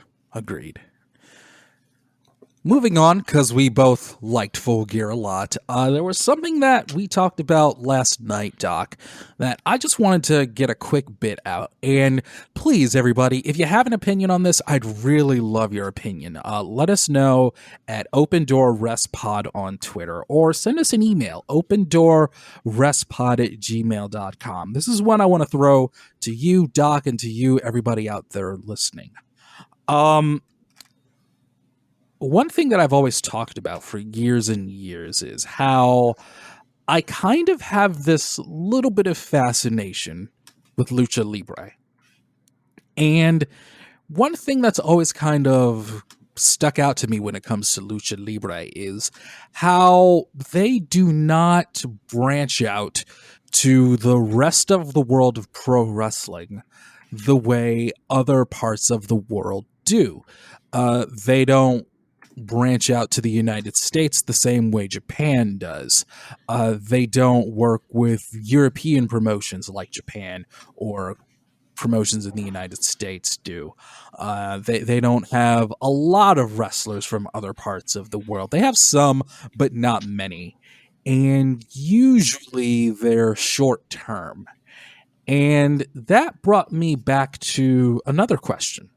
A: Moving on, because we both liked Full Gear a lot, there was something that we talked about last night, Doc, that I just wanted to get a quick bit out. And please, everybody, if you have an opinion on this, I'd really love your opinion. Let us know at Open Door Rest Pod on Twitter, or send us an email, opendoorrestpod@gmail.com. This is one I want to throw to you, Doc, and to you, everybody out there listening. One thing that I've always talked about for years and years is how I kind of have this little bit of fascination with Lucha Libre. And one thing that's always kind of stuck out to me when it comes to Lucha Libre is how they do not branch out to the rest of the world of pro wrestling the way other parts of the world do. They don't branch out to the United States the same way Japan does. They don't work with European promotions like Japan or promotions in the United States do. They don't have a lot of wrestlers from other parts of the world. They have some, but not many. And usually they're short term. And that brought me back to another question.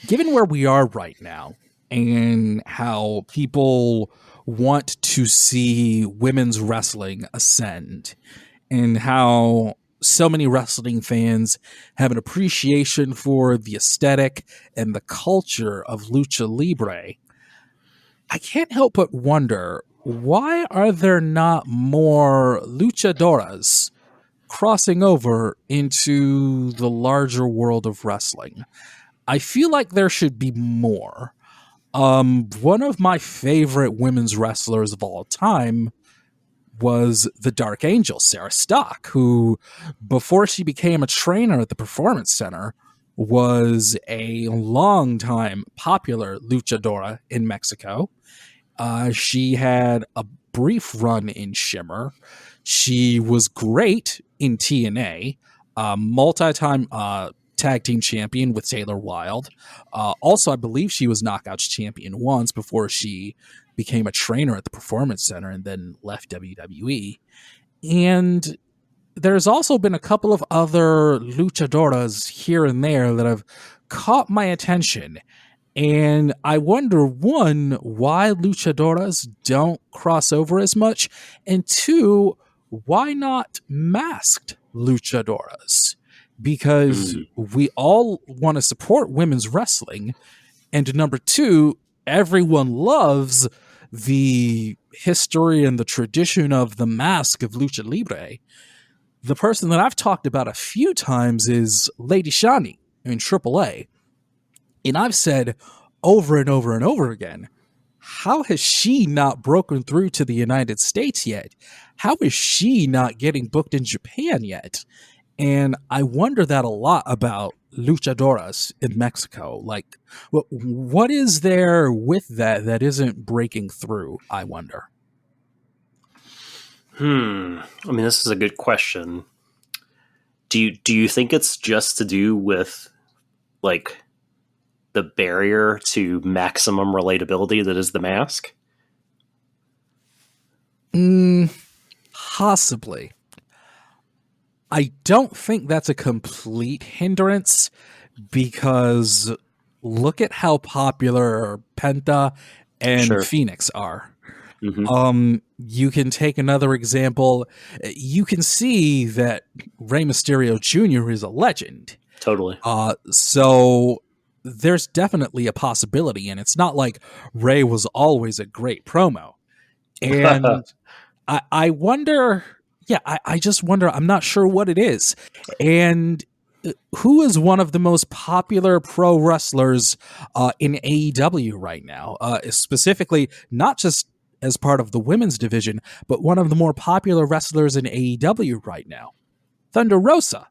A: Given where we are right now, and how people want to see women's wrestling ascend, and how so many wrestling fans have an appreciation for the aesthetic and the culture of Lucha Libre, I can't help but wonder, why are there not more luchadoras crossing over into the larger world of wrestling? I feel like there should be more. One of my favorite women's wrestlers of all time was the Dark Angel, Sarah Stock, who, before she became a trainer at the Performance Center, was a long-time popular luchadora in Mexico. She had a brief run in Shimmer. She was great in TNA, multi-time tag team champion with Taylor Wilde. Also, I believe she was Knockouts champion once before she became a trainer at the Performance Center and then left WWE. And there's also been a couple of other luchadoras here and there that have caught my attention. And I wonder, one, why luchadoras don't cross over as much, and two, why not masked luchadoras? Because we all want to support women's wrestling, and number two, everyone loves the history and the tradition of the mask of Lucha Libre. The person that I've talked about a few times is Lady Shani in AAA. And I've said over and over and over again, how has she not broken through to the United States yet? How is she not getting booked in Japan yet? And I wonder that a lot about luchadoras in Mexico. Like, what is there with that isn't breaking through, I wonder?
B: I mean, this is a good question. Do you think it's just to do with like the barrier to maximum relatability that is the mask?
A: Possibly. I don't think that's a complete hindrance because look at how popular Penta and
B: Sure.
A: Phoenix are.
B: Hmm.
A: You can take another example. You can see that Rey Mysterio Jr. is a legend.
B: Totally.
A: So there's definitely a possibility, and it's not like Rey was always a great promo. And I wonder, yeah, I just wonder, I'm not sure what it is. And who is one of the most popular pro wrestlers in AEW right now? Specifically, not just as part of the women's division, but one of the more popular wrestlers in AEW right now, Thunder Rosa.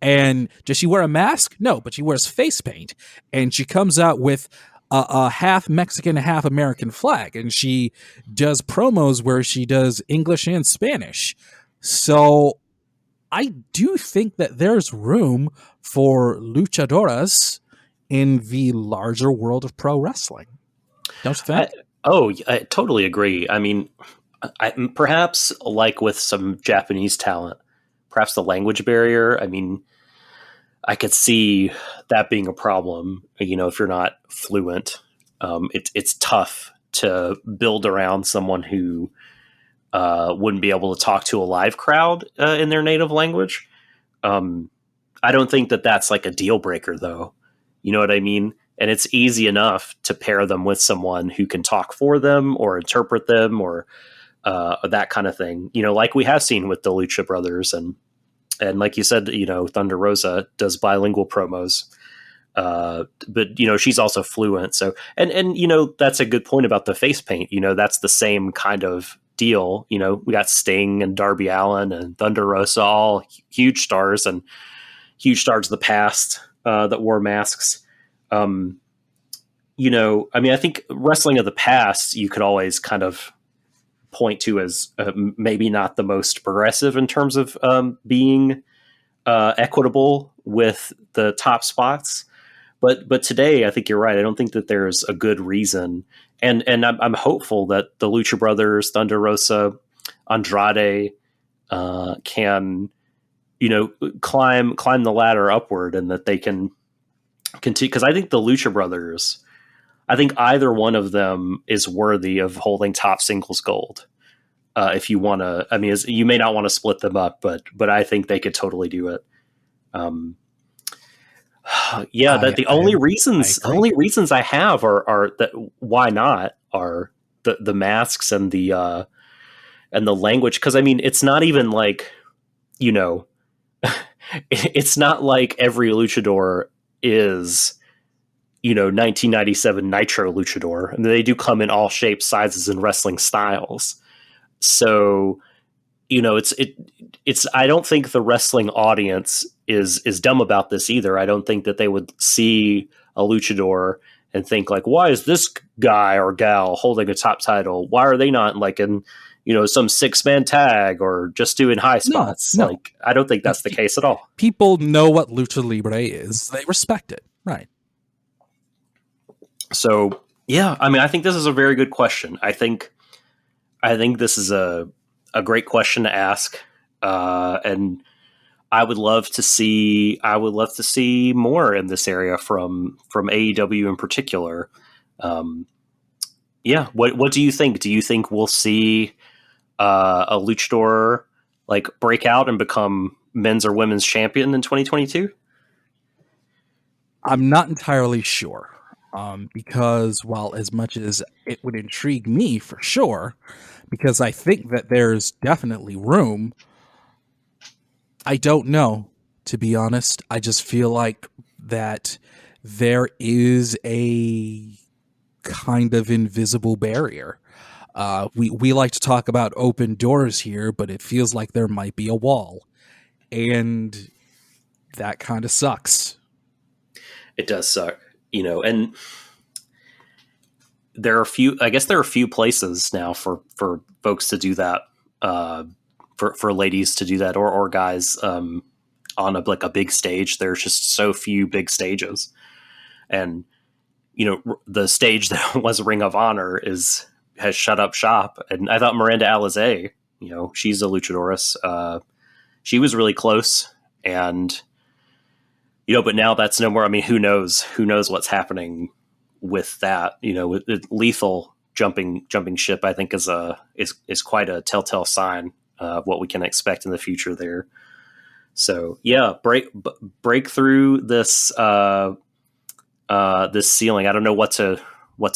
A: And does she wear a mask? No, but she wears face paint. And she comes out with a half Mexican, half American flag. And she does promos where she does English and Spanish. So I do think that there's room for luchadores in the larger world of pro wrestling. Don't you think?
B: I totally agree. I mean, perhaps like with some Japanese talent, perhaps the language barrier. I mean, I could see that being a problem. You know, if you're not fluent, it's tough to build around someone who wouldn't be able to talk to a live crowd in their native language. I don't think that that's like a deal breaker, though. You know what I mean? And it's easy enough to pair them with someone who can talk for them or interpret them or that kind of thing. You know, like we have seen with the Lucha Brothers and like you said, you know, Thunder Rosa does bilingual promos. But you know, she's also fluent. So, and, you know, that's a good point about the face paint. You know, that's the same kind of deal. You know, we got Sting and Darby Allin and Thunder Rosa, all huge stars and huge stars of the past, that wore masks. You know, I mean, I think wrestling of the past, you could always kind of point to as maybe not the most progressive in terms of being equitable with the top spots. But today, I think you're right. I don't think that there's a good reason, and I'm hopeful that the Lucha Brothers, Thunder Rosa, Andrade can, you know, climb the ladder upward, and that they can continue. Because I think the Lucha Brothers, I think either one of them is worthy of holding top singles gold. If you want to, I mean, you may not want to split them up, but I think they could totally do it. Yeah, that the only reasons I have are that why not are the masks and the language. Because I mean, it's not even like, you know, it's not like every luchador is, you know, 1997 Nitro luchador, and they do come in all shapes, sizes, and wrestling styles. So, you know, it's I don't think the wrestling audience is dumb about this either. I don't think that they would see a luchador and think like, why is this guy or gal holding a top title? Why are they not like in, you know, some 6-man tag or just doing high spots?
A: No.
B: Like, I don't think that's the case at all.
A: People know what lucha libre is. They respect it. Right.
B: So, yeah, I mean, I think this is a very good question. I think this is a great question to ask. And I would love to see more in this area from AEW in particular. Yeah, what do you think? Do you think we'll see a luchador like break out and become men's or women's champion in 2022?
A: I'm not entirely sure. Because while as much as it would intrigue me for sure, because I think that there's definitely room, I don't know, to be honest. I just feel like that there is a kind of invisible barrier. We like to talk about open doors here, but it feels like there might be a wall. And that kind of sucks.
B: It does suck, you know, and there are a few places now for folks to do that. for ladies to do that or guys on a big stage. There's just so few big stages, and the stage that was Ring of Honor has shut up shop. And I thought Miranda Alizé, she's a Luchadores. She was really close, and but now that's no more. I mean, who knows what's happening with that? With Lethal jumping ship, I think is quite a telltale sign of what we can expect in the future there. So yeah, break through this this ceiling. I don't know what to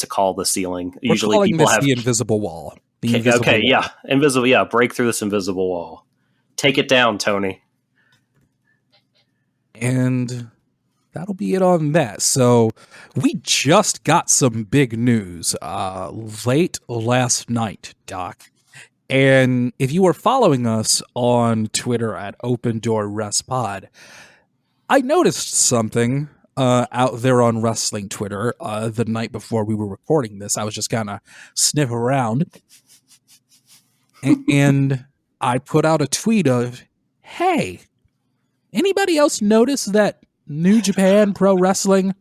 B: call the ceiling.
A: We're
B: Usually
A: calling
B: people
A: this
B: have
A: the invisible wall.
B: Yeah, invisible. Yeah, break through this invisible wall. Take it down, Tony.
A: And that'll be it on that. So we just got some big news late last night, Doc. And if you were following us on Twitter at Open Door Rest Pod, I noticed something out there on wrestling Twitter the night before we were recording this. I was just kind of sniffing around. And I put out a tweet of, hey, anybody else notice that New Japan Pro Wrestling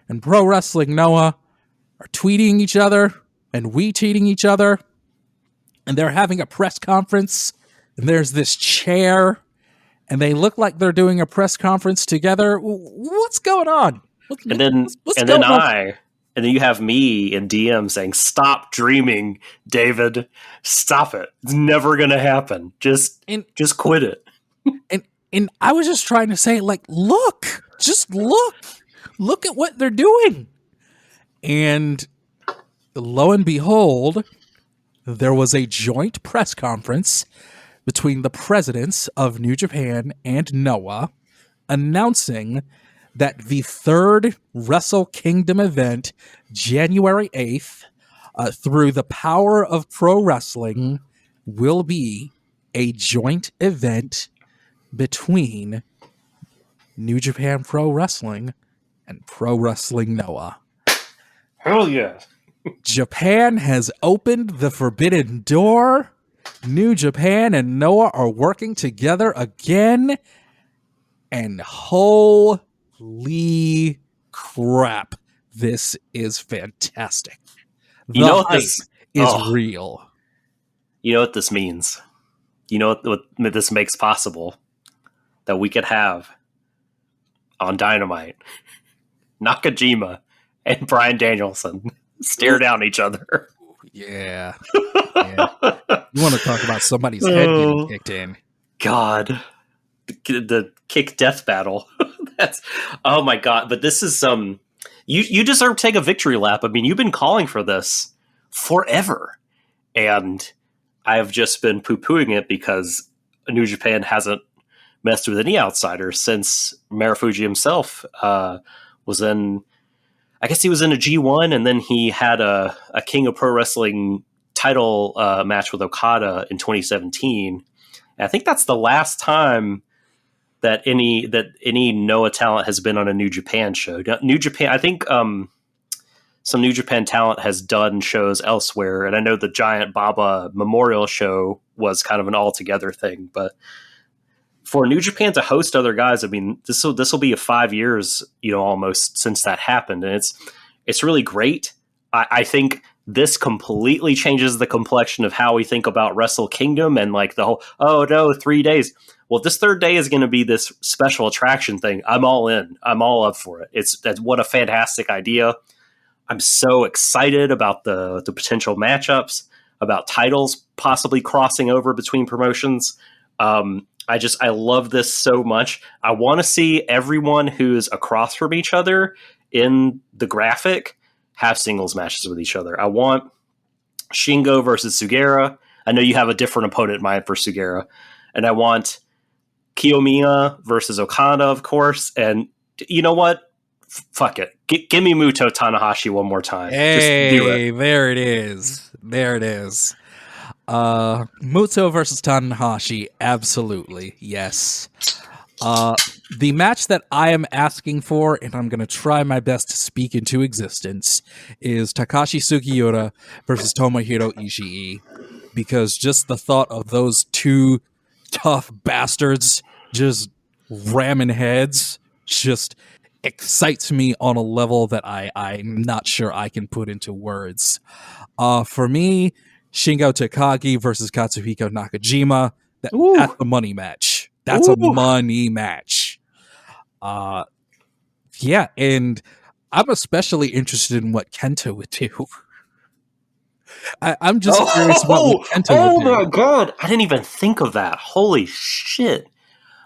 A: and Pro Wrestling Noah are tweeting each other and retweeting each other? And they're having a press conference, and there's this chair, and they look like they're doing a press conference together. What's going on?
B: And then you have me in DM saying, "Stop dreaming, David. Stop it. It's never going to happen. Just quit it."
A: And I was just trying to say, look at what they're doing. And lo and behold, there was a joint press conference between the presidents of New Japan and Noah announcing that the third Wrestle Kingdom event, January 8th, through the power of pro wrestling, will be a joint event between New Japan Pro Wrestling and Pro Wrestling Noah.
B: Hell yeah.
A: Japan has opened the forbidden door. New Japan and Noah are working together again. And holy crap, this is fantastic. The hype is real.
B: You know what this means? You know what this makes possible? That we could have on Dynamite Nakajima and Bryan Danielson stare down each other.
A: Yeah. You want to talk about somebody's head getting kicked in?
B: God, the kick death battle. That's oh my God! But this is you deserve to take a victory lap. I mean, you've been calling for this forever, and I have just been poo-pooing it because New Japan hasn't messed with any outsiders since Marufuji himself was in. I guess he was in a G1, and then he had a King of Pro Wrestling title match with Okada in 2017. And I think that's the last time that any Noah talent has been on a New Japan show. New Japan, I think some New Japan talent has done shows elsewhere, and I know the Giant Baba Memorial show was kind of an all-together thing, but for New Japan to host other guys, I mean, this will be 5 years, almost since that happened, and it's really great. I think this completely changes the complexion of how we think about Wrestle Kingdom and the whole 3 days. Well, this third day is going to be this special attraction thing. I'm all in. I'm all up for it. What a fantastic idea. I'm so excited about the potential matchups, about titles possibly crossing over between promotions. I love this so much. I want to see everyone who's across from each other in the graphic have singles matches with each other. I want Shingo versus Sugera. I know you have a different opponent in mind for Sugera. And I want Kiyomiya versus Okada, of course. And you know what? Fuck it. Give me Muto Tanahashi one more time.
A: Hey, just do it. There it is. There it is. Muto versus Tanahashi, absolutely, yes. The match that I am asking for, and I'm going to try my best to speak into existence, is Takashi Sugiura versus Tomohiro Ishii. because just the thought of those two tough bastards just ramming heads just excites me on a level that I'm not sure I can put into words. For me, Shingo Takagi versus Katsuhiko Nakajima, that's a money match. That's a money match. Yeah, and I'm especially interested in what Kenta would do. I'm just curious about what Kenta would do.
B: Oh my god, I didn't even think of that. Holy shit.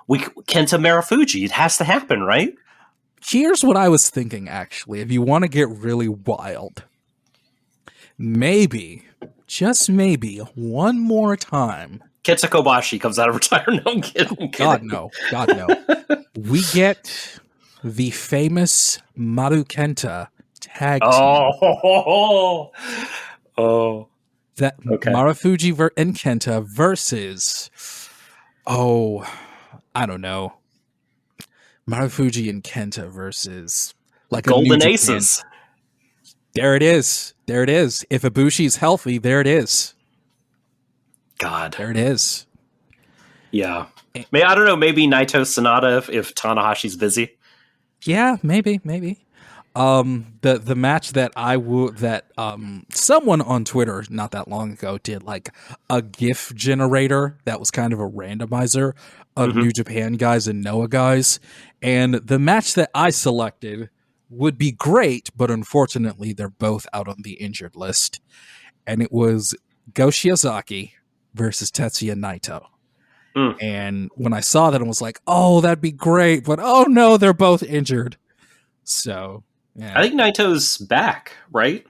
B: Kenta Marufuji, it has to happen, right?
A: Here's what I was thinking, actually. If you want to get really wild, maybe, just maybe, one more time,
B: Kenta Kobashi comes out of retirement. No, I'm kidding.
A: God, no. God, no. We get the famous Maru Kenta tag team. That
B: okay.
A: Marufuji and Kenta versus, I don't know. Marufuji and Kenta versus like
B: Golden
A: a New
B: Aces.
A: Japan. There it is. There it is. If Ibushi's healthy, there it is.
B: God.
A: There it is.
B: Yeah. I don't know, maybe Naito Sonata if Tanahashi's busy.
A: Yeah, maybe. The match that someone on Twitter not that long ago did like a GIF generator that was kind of a randomizer of New Japan guys and Noah guys, and the match that I selected would be great, but unfortunately they're both out on the injured list, and it was Go Shiozaki versus Tetsuya Naito. And when I saw that, I was like, oh, that'd be great, but oh no, they're both injured. So yeah.
B: I think Naito's back, right?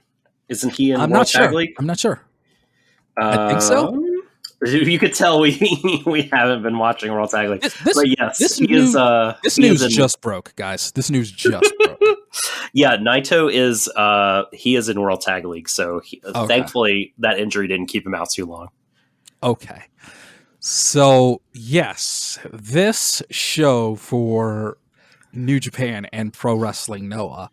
B: Isn't he in World Tag League?
A: I'm not sure. I think so.
B: You could tell we haven't been watching World Tag League. But yes,
A: this news just broke, guys. This news just broke.
B: Yeah, Naito is he is in World Tag League, so thankfully that injury didn't keep him out too long.
A: Okay. So, yes, this show for New Japan and Pro Wrestling Noah,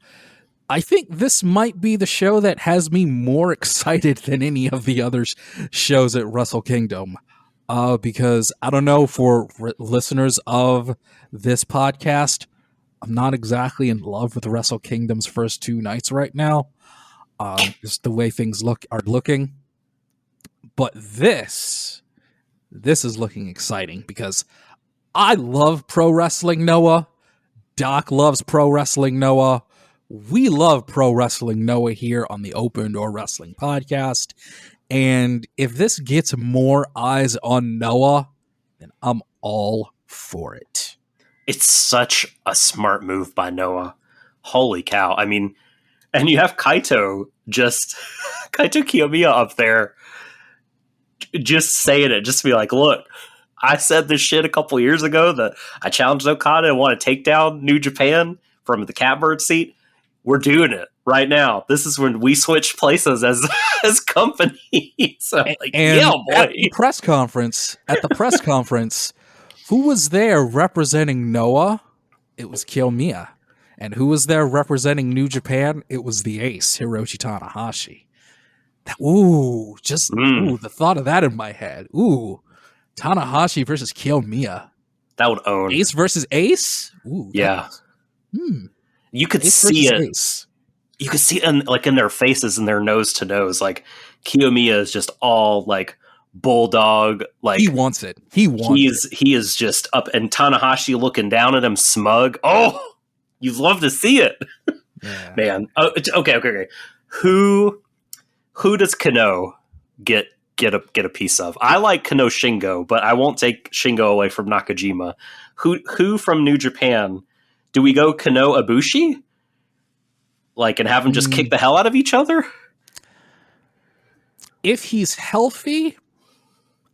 A: I think this might be the show that has me more excited than any of the other shows at Wrestle Kingdom. Because, I don't know, for listeners of this podcast, I'm not exactly in love with Wrestle Kingdom's first two nights right now. Just the way things are looking. But this is looking exciting because I love Pro Wrestling Noah. Doc loves Pro Wrestling Noah. We love Pro Wrestling Noah here on the Open Door Wrestling Podcast. And if this gets more eyes on Noah, then I'm all for it.
B: It's such a smart move by Noah. Holy cow. I mean, and you have Kaito Kiyomiya up there just saying it, just to be like, look, I said this shit a couple years ago that I challenged Okada and want to take down New Japan from the catbird seat. We're doing it right now. This is when we switch places as company. So like, yeah, boy.
A: At the press conference, who was there representing Noah? It was Kiyomiya. And who was there representing New Japan? It was the ace, Hiroshi Tanahashi. The thought of that in my head. Ooh, Tanahashi versus Kiyomiya.
B: That would own.
A: Ace versus Ace? Ooh,
B: yeah. You could see it. Ace. You could see it in their faces and their nose to nose. Like Kiyomiya is just all like bulldog. Like
A: he wants it. He
B: is just up, and Tanahashi looking down at him smug. Oh, you'd love to see it, man. Oh, okay. Who does Kano get a piece of? I like Kano Shingo, but I won't take Shingo away from Nakajima. Who from New Japan? Do we go Kano Ibushi? Like, and have them just kick the hell out of each other?
A: If he's healthy,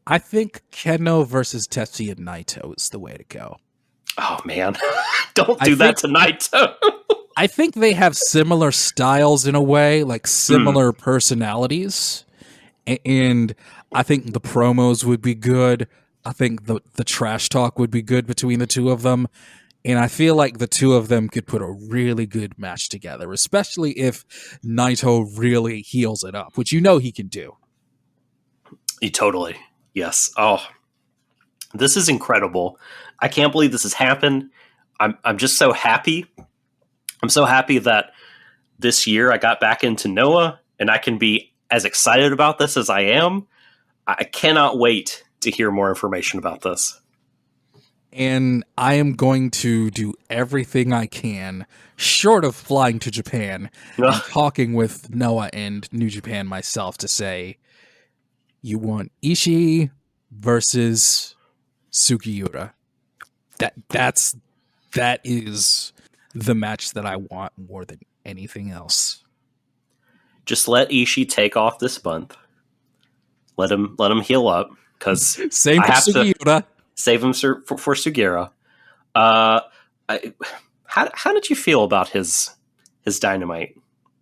A: I think Keno versus Tetsuya Naito is the way to go.
B: Oh, man. Don't do that to Naito.
A: I think they have similar styles in a way, like similar personalities. And I think the promos would be good. I think the trash talk would be good between the two of them. And I feel like the two of them could put a really good match together, especially if Naito really heals it up, which you know he can do.
B: Totally. Yes. Oh, this is incredible. I can't believe this has happened. I'm just so happy. I'm so happy that this year I got back into Noah and I can be as excited about this as I am. I cannot wait to hear more information about this.
A: And I am going to do everything I can, short of flying to Japan and talking with Noah and New Japan myself to say, you want Ishii versus Sugiura. That is the match that I want more than anything else.
B: Just let Ishii take off this month. Let him heal up, because
A: same for Sugiura.
B: Save him for Sugiura. How did you feel about his Dynamite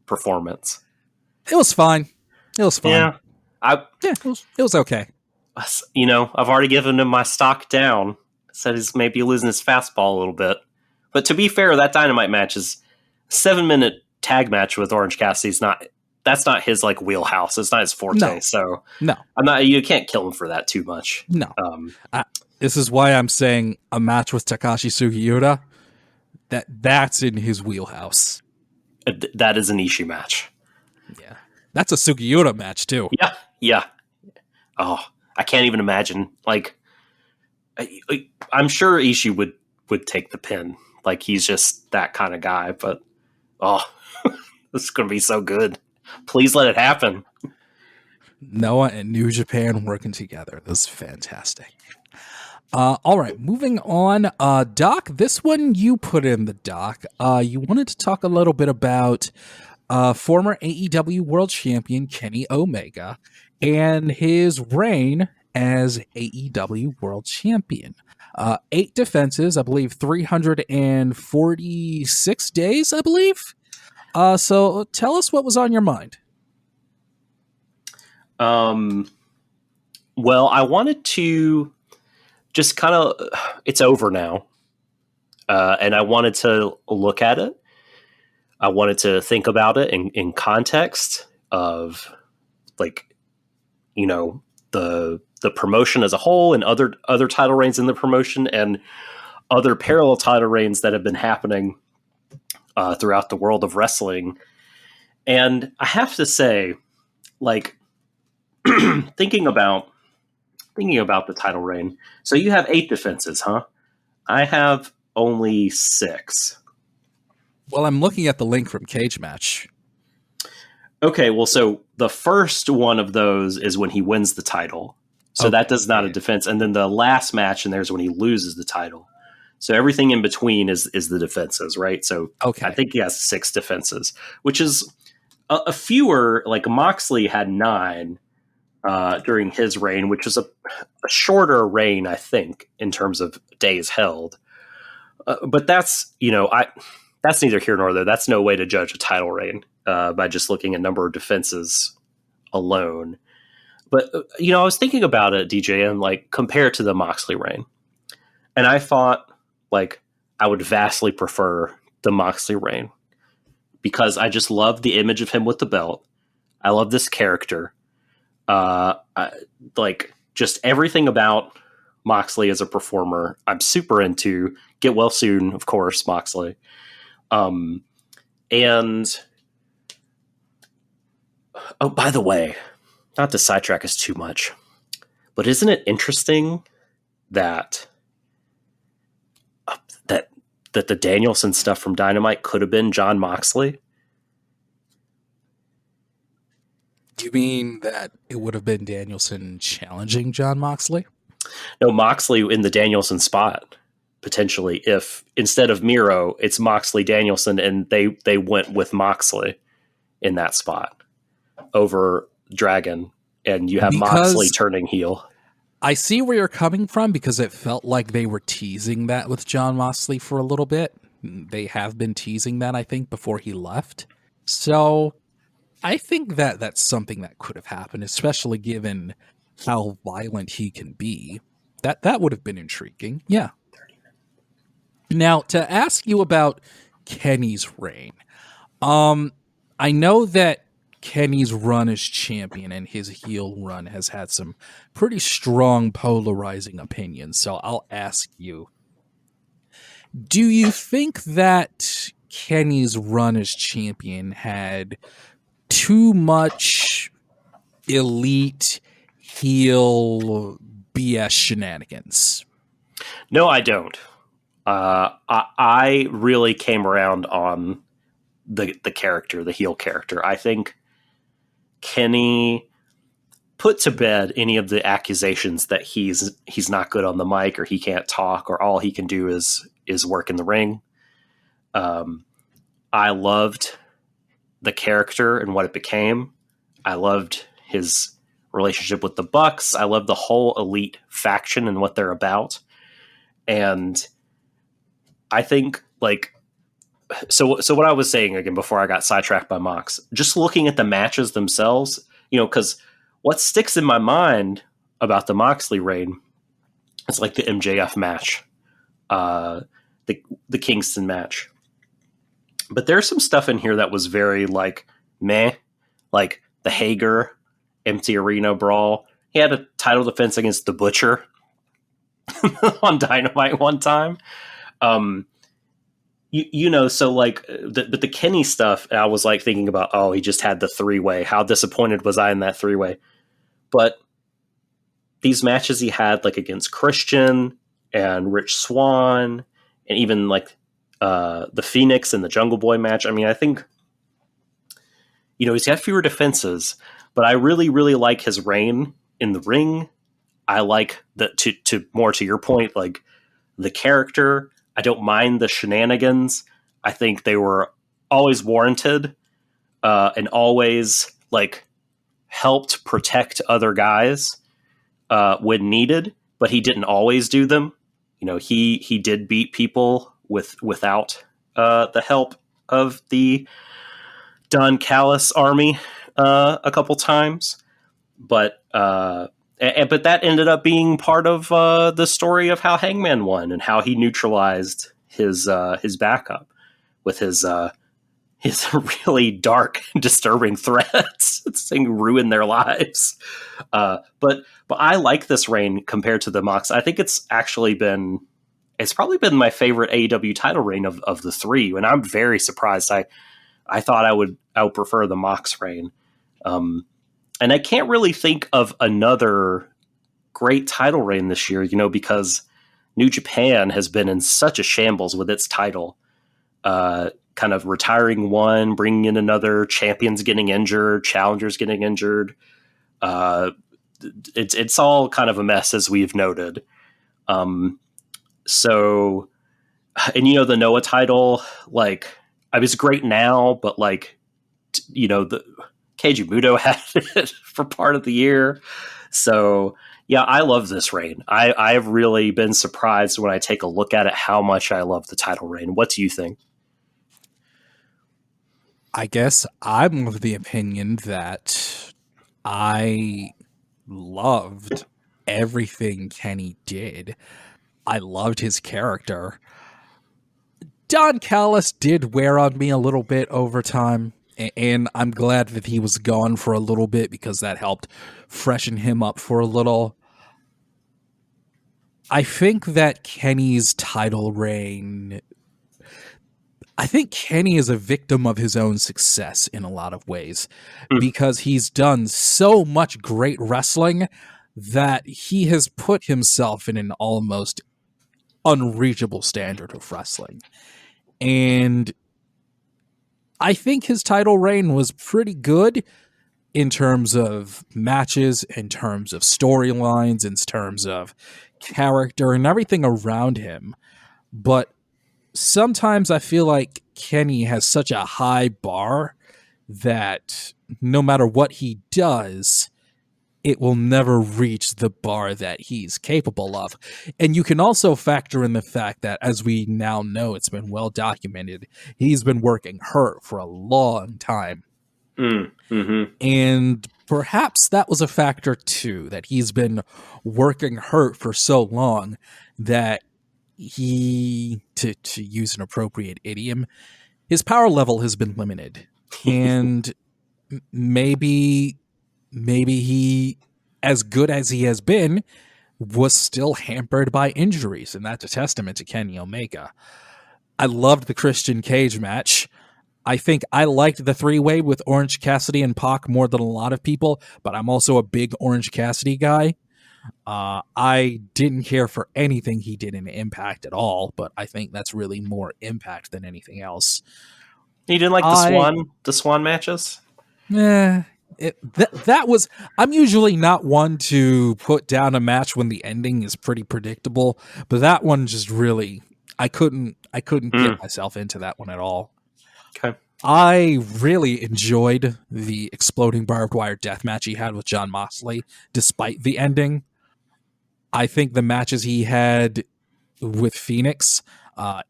B: performance?
A: It was fine.
B: Yeah,
A: it was okay.
B: You know, I've already given him my stock down. Said he's maybe losing his fastball a little bit. But to be fair, that Dynamite match is a 7-minute tag match with Orange Cassidy. That's not his like wheelhouse. It's not his forte.
A: No.
B: So
A: no,
B: you can't kill him for that too much.
A: No. This is why I'm saying a match with Takashi Sugiura, that's in his wheelhouse.
B: That is an Ishii match.
A: Yeah. That's a Sugiura match too.
B: Yeah. Oh, I can't even imagine. Like, I'm sure Ishii would take the pin. Like, he's just that kind of guy. But, this is going to be so good. Please let it happen.
A: Noah and New Japan working together. This is fantastic. All right, moving on. Doc, this one you put in the doc. You wanted to talk a little bit about former AEW World Champion Kenny Omega and his reign as AEW World Champion. 8 defenses, I believe 346 days, I believe. So tell us what was on your mind.
B: Well, I wanted to just kind of, it's over now. And I wanted to look at it. I wanted to think about it in context of, like, you know, the promotion as a whole and other title reigns in the promotion and other parallel title reigns that have been happening throughout the world of wrestling. And I have to say, like, thinking about the title reign. So you have 8 defenses, huh? I have only 6.
A: Well, I'm looking at the link from Cage Match.
B: Okay, well, so the first one of those is when he wins the title. So that does not a defense. And then the last match, and there's when he loses the title. So everything in between is the defenses, right? So I think he has 6 defenses, which is a fewer. Like, Moxley had 9 during his reign, which was a shorter reign, I think, in terms of days held. But that's, you know, that's neither here nor there. That's no way to judge a title reign by just looking at number of defenses alone. But, you know, I was thinking about it, DJ, and, like, compare it to the Moxley reign. And I thought, like, I would vastly prefer the Moxley reign because I just love the image of him with the belt. I love this character. Like, just everything about Moxley as a performer, I'm super into. Get well soon, of course, Moxley. And oh, by the way, not to sidetrack us too much, but isn't it interesting that the Danielson stuff from Dynamite could have been Jon Moxley?
A: Do you mean that it would have been Danielson challenging Jon Moxley?
B: No, Moxley in the Danielson spot, potentially. If instead of Miro, it's Moxley Danielson, and they went with Moxley in that spot over Dragon, and you have Moxley turning heel.
A: I see where you're coming from, because it felt like they were teasing that with Jon Moxley for a little bit. They have been teasing that, I think, before he left. So I think that that's something that could have happened, especially given how violent he can be. That would have been intriguing. Yeah. Now, to ask you about Kenny's reign, I know that Kenny's run as champion and his heel run has had some pretty strong polarizing opinions. So I'll ask you, do you think that Kenny's run as champion had too much elite heel BS shenanigans?
B: No, I don't. I really came around on the character, the heel character. I think Kenny put to bed any of the accusations that he's not good on the mic or he can't talk or all he can do is work in the ring. I loved the character and what it became. I loved his relationship with the Bucks. I loved the whole elite faction and what they're about. And I think so what I was saying again before I got sidetracked by Mox, just looking at the matches themselves, because what sticks in my mind about the Moxley reign is like the MJF match, the Kingston match. But there's some stuff in here that was very meh, like the Hager empty arena brawl. He had a title defense against the Butcher on Dynamite one time. But the Kenny stuff, I was thinking about, he just had the 3-way. How disappointed was I in that 3-way? But these matches he had against Christian and Rich Swann and even the Phoenix and the Jungle Boy match. I mean, I think, he's got fewer defenses, but I really, really like his reign in the ring. I like to more to your point, the character. I don't mind the shenanigans. I think they were always warranted, and always helped protect other guys when needed, but he didn't always do them. He did beat people without the help of the Don Callis army a couple times, but that ended up being part of the story of how Hangman won and how he neutralized his backup with his really dark, disturbing threats. This thing ruined their lives. But I like this reign compared to the Mox. I think it's probably been my favorite AEW title reign of the three, and I'm very surprised. I thought I would prefer the Mox reign. And I can't really think of another great title reign this year, because New Japan has been in such a shambles with its title, kind of retiring one, bringing in another, champions getting injured, challengers getting injured. It's all kind of a mess, as we've noted. So, and the Noah title, it's great now, but the Keiji Muto had it for part of the year. So yeah, I love this reign. I've really been surprised when I take a look at it, how much I love the title reign. What do you think?
A: I guess I'm of the opinion that I loved everything Kenny did. I loved his character. Don Callis did wear on me a little bit over time, and I'm glad that he was gone for a little bit because that helped freshen him up for a little. I think that Kenny's title reign, I think Kenny is a victim of his own success in a lot of ways, because he's done so much great wrestling that he has put himself in an almost unreachable standard of wrestling. And I think his title reign was pretty good in terms of matches, in terms of storylines, in terms of character and everything around him. But sometimes I feel like Kenny has such a high bar that no matter what he does, it will never reach the bar that he's capable of. And you can also factor in the fact that, as we now know, it's been well documented, he's been working hurt for a long time.
B: Mm-hmm.
A: And perhaps that was a factor too, that he's been working hurt for so long that he, to use an appropriate idiom, his power level has been limited. And maybe he, as good as he has been, was still hampered by injuries, and that's a testament to Kenny Omega. I loved the Christian Cage match. I think I liked the three-way with Orange Cassidy and Pac more than a lot of people, but I'm also a big Orange Cassidy guy. I didn't care for anything he did in Impact at all, but I think that's really more Impact than anything else.
B: You didn't like the Swan matches?
A: That was. I'm usually not one to put down a match when the ending is pretty predictable, but that one just really, I couldn't get myself into that one at all.
B: Okay.
A: I really enjoyed the exploding barbed wire death match he had with Jon Moxley, despite the ending. I think the matches he had with Phoenix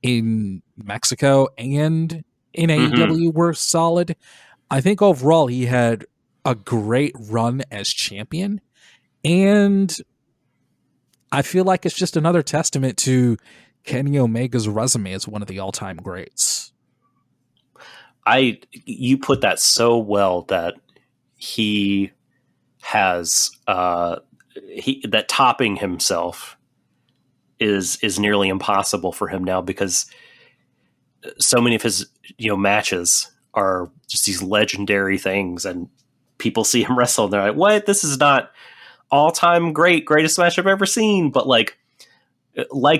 A: in Mexico and in AEW were solid. I think overall he had a great run as champion, and I feel like it's just another testament to Kenny Omega's resume as one of the all-time greats.
B: You put that so well that he has that topping himself is nearly impossible for him now, because so many of his matches are just these legendary things, and people see him wrestle and they're like, what? This is not all-time greatest match I've ever seen. But like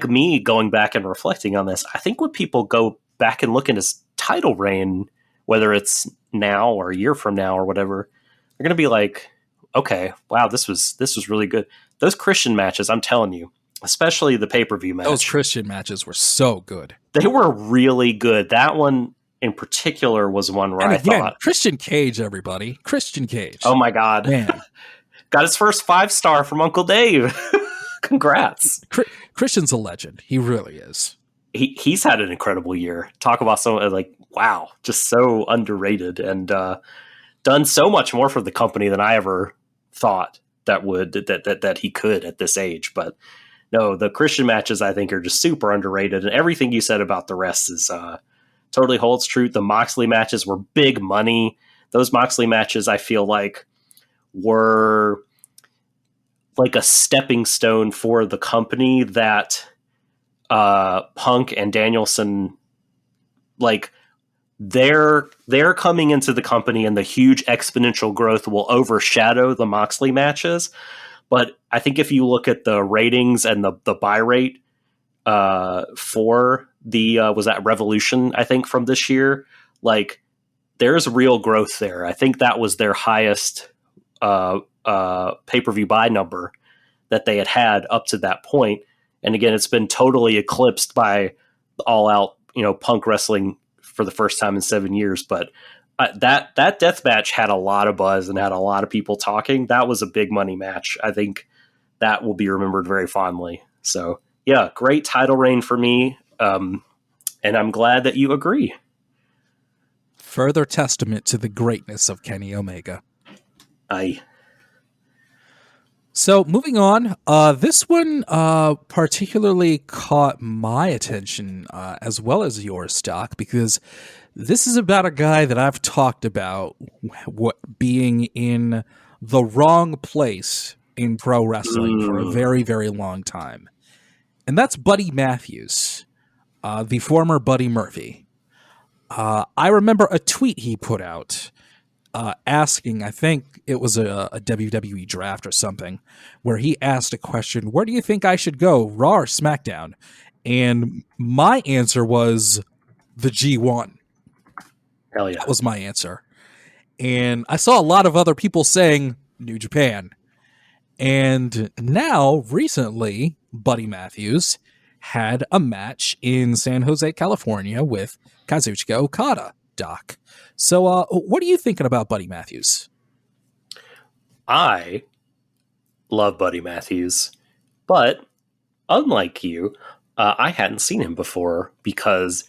B: me going back and reflecting on this, I think when people go back and look at his title reign, whether it's now or a year from now or whatever, they're going to be like, okay, wow, this was really good. Those Christian matches, I'm telling you, especially the pay-per-view match.
A: Those Christian matches were so good.
B: They were really good. That one in particular was one where I thought...
A: Christian Cage, everybody. Christian Cage.
B: Oh my God.
A: Man.
B: Got his first 5-star from Uncle Dave. Congrats.
A: Christian's a legend. He really is.
B: He's had an incredible year. Talk about someone like, wow, just so underrated, and done so much more for the company than I ever thought that he could at this age. But no, the Christian matches I think are just super underrated, and everything you said about the rest is totally holds true. The Moxley matches were big money. Those Moxley matches I feel like were like a stepping stone for the company that Punk and Danielson, like they're coming into the company, and the huge exponential growth will overshadow the Moxley matches. But I think if you look at the ratings and the buy rate for the was that Revolution, I think, from this year, like there's real growth there. I think that was their highest pay-per-view buy number that they had up to that point. And again, it's been totally eclipsed by all out, Punk wrestling for the first time in 7 years. But that death match had a lot of buzz and had a lot of people talking. That was a big money match. I think that will be remembered very fondly. So yeah, great title reign for me. And I'm glad that you agree.
A: Further testament to the greatness of Kenny Omega.
B: Aye.
A: So moving on, this one particularly caught my attention as well as yours, Stock, because this is about a guy that I've talked about being in the wrong place in pro wrestling for a very, very long time. And that's Buddy Matthews, the former Buddy Murphy. I remember a tweet he put out asking, I think it was a WWE draft or something, where he asked a question, where do you think I should go, Raw or SmackDown? And my answer was the G1.
B: Hell yeah.
A: That was my answer. And I saw a lot of other people saying New Japan. And now, recently, Buddy Matthews had a match in San Jose, California with Kazuchika Okada, Doc. So what are you thinking about Buddy Matthews?
B: I love Buddy Matthews, but unlike you, I hadn't seen him before because,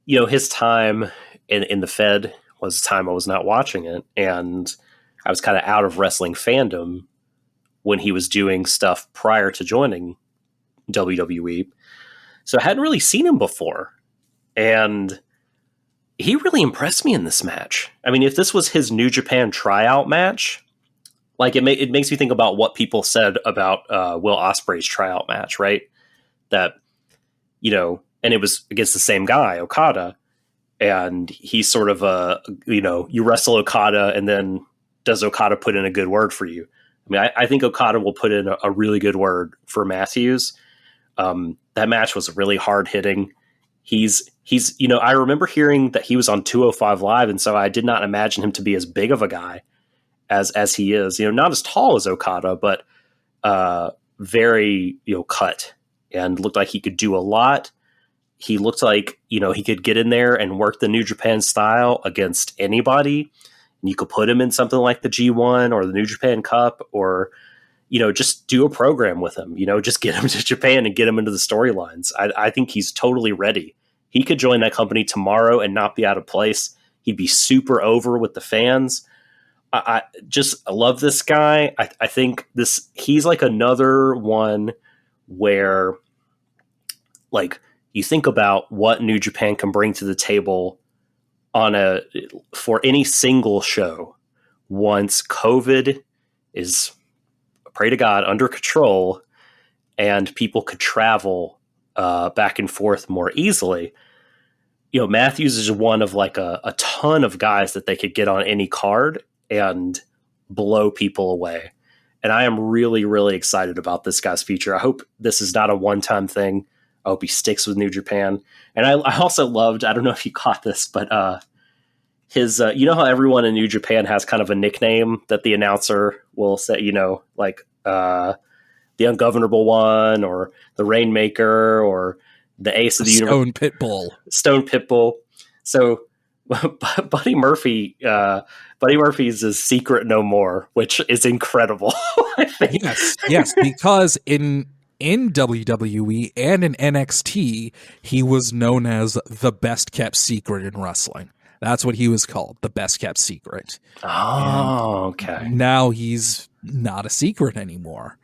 B: his time in the Fed was a time I was not watching it, and I was kind of out of wrestling fandom when he was doing stuff prior to joining WWE. So I hadn't really seen him before. And he really impressed me in this match. I mean, if this was his New Japan tryout match, like it makes me think about what people said about Will Ospreay's tryout match, right? That, and it was against the same guy, Okada, and he's sort of you wrestle Okada, and then does Okada put in a good word for you? I mean, I think Okada will put in a really good word for Matthews. That match was really hard hitting. He's I remember hearing that he was on 205 Live, and so I did not imagine him to be as big of a guy as he is. Not as tall as Okada, but very cut, and looked like he could do a lot. He looked like he could get in there and work the New Japan style against anybody. And you could put him in something like the G1 or the New Japan Cup, or just do a program with him, just get him to Japan and get him into the storylines. I think he's totally ready. He could join that company tomorrow and not be out of place. He'd be super over with the fans. I love this guy. I think he's like another one where, like, you think about what New Japan can bring to the table for any single show once COVID is, pray to God, under control, and people could travel back and forth more easily. Matthews is one of like a ton of guys that they could get on any card and blow people away. And I am really, really excited about this guy's future. I hope this is not a one-time thing. I hope he sticks with New Japan. And I also loved, I don't know if you caught this, but his, how everyone in New Japan has kind of a nickname that the announcer will say, like the Ungovernable One, or the Rainmaker, or the Ace of the Universe. Stone Pitbull. So Buddy Murphy's is Secret No More, which is incredible. I think.
A: Yes, because in WWE and in NXT, he was known as the best kept secret in wrestling. That's what he was called, the best kept secret.
B: Oh, okay.
A: Now he's not a secret anymore.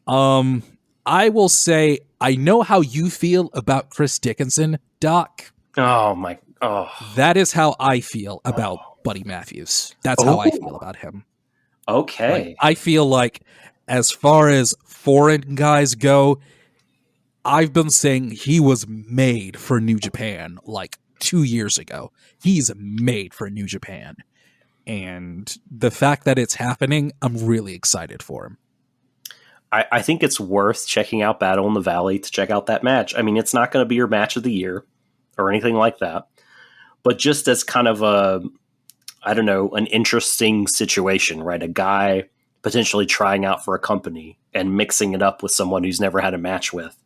A: I will say, I know how you feel about Chris Dickinson, Doc. That is how I feel about Buddy Matthews. That's how I feel about him.
B: Okay.
A: Like, I feel like, as far as foreign guys go, I've been saying he was made for New Japan like 2 years ago. He's made for New Japan. And the fact that it's happening, I'm really excited for him.
B: I think it's worth checking out Battle in the Valley to check out that match. I mean, it's not going to be your match of the year or anything like that, but just as kind of an interesting situation, right? A guy potentially trying out for a company and mixing it up with someone who's never had a match with.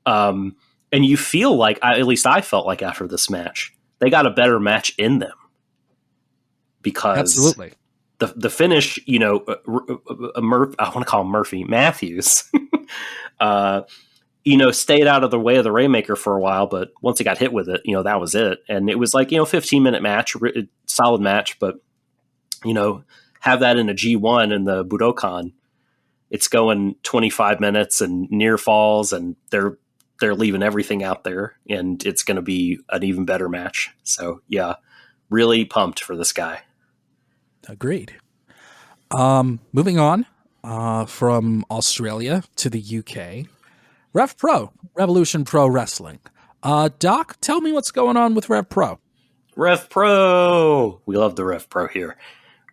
B: And you feel like, at least I felt like after this match, they got a better match in them. Because
A: absolutely,
B: the finish, I want to call him Murphy, Matthews, stayed out of the way of the Rainmaker for a while, but once he got hit with it, that was it. And it was like, 15-minute match, solid match, but, have that in a G1 in the Budokan, it's going 25 minutes and near falls, and they're leaving everything out there, and it's going to be an even better match. So yeah, really pumped for this guy.
A: Agreed. Moving on from Australia to the UK, RevPro, Revolution Pro Wrestling. Doc, tell me what's going on with RevPro.
B: RevPro! We love the RevPro here.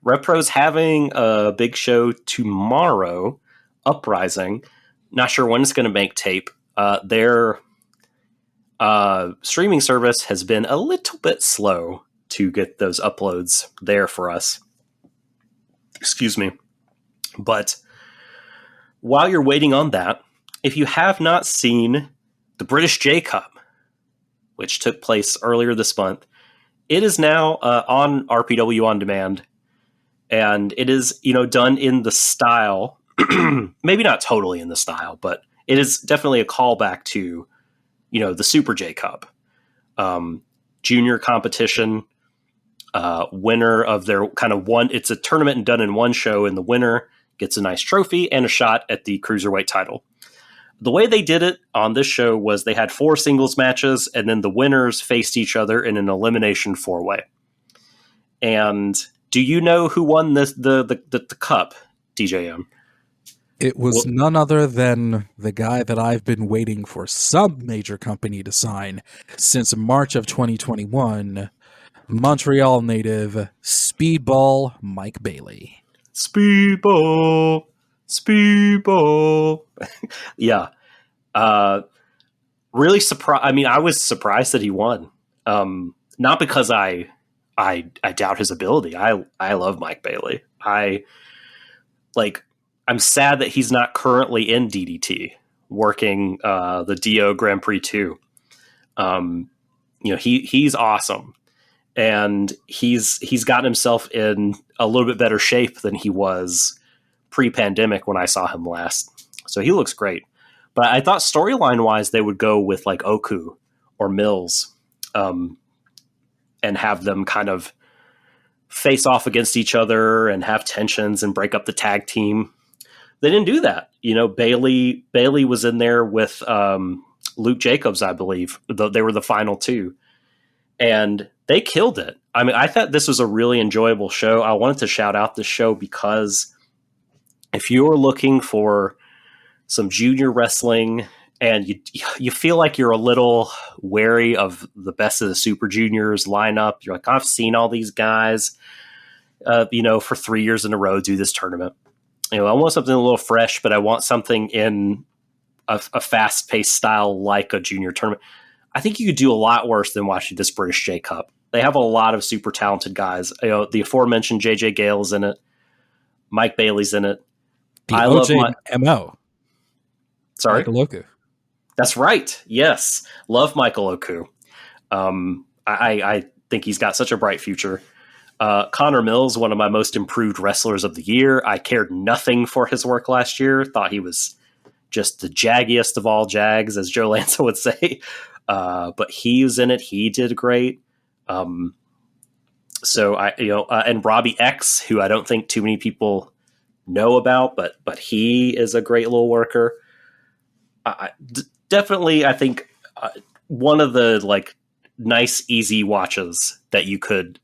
B: RevPro's having a big show tomorrow, Uprising. Not sure when it's going to make tape. Their streaming service has been a little bit slow to get those uploads there for us. Excuse me. But while you're waiting on that, if you have not seen the British J Cup, which took place earlier this month, it is now on RPW On Demand. And it is, done in the style, maybe not totally in the style, but it is definitely a callback to, the Super J Cup. Junior competition, winner of their kind of it's a tournament and done in one show, and the winner gets a nice trophy and a shot at the Cruiserweight title. the way they did it on this show was they had 4 singles matches, and then the winners faced each other in an elimination 4-way. And do you know who won the cup, DJM?
A: It was none other than the guy that I've been waiting for some major company to sign since March of 2021, Montreal native Speedball Mike Bailey.
B: Speedball. Yeah. Really surprised. I mean, I was surprised that he won. Not because I doubt his ability. I love Mike Bailey. I'm sad that he's not currently in DDT working the DO Grand Prix 2. He's awesome, and he's gotten himself in a little bit better shape than he was pre-pandemic when I saw him last. So he looks great. But I thought storyline wise they would go with like Oku or Mills, and have them kind of face off against each other and have tensions and break up the tag team. They didn't do that. Bailey was in there with Luke Jacobs, I believe. They were the final 2. And they killed it. I mean, I thought this was a really enjoyable show. I wanted to shout out this show because if you're looking for some junior wrestling and you feel like you're a little wary of the best of the Super Juniors lineup, you're like, I've seen all these guys, for 3 years in a row do this tournament. I want something a little fresh, but I want something in a fast-paced style like a junior tournament. I think you could do a lot worse than watching this British J Cup. They have a lot of super talented guys. The aforementioned JJ Gale is in it. Mike Bailey's in it.
A: The OJMO.
B: Sorry?
A: Michael Oku.
B: That's right. Yes. Love Michael Oku. I think he's got such a bright future. Connor Mills, one of my most improved wrestlers of the year. I cared nothing for his work last year. Thought he was just the jaggiest of all jags, as Joe Lanza would say. But he was in it. He did great. And Robbie X, who I don't think too many people know about, but he is a great little worker. Definitely, I think one of the nice, easy watches that you could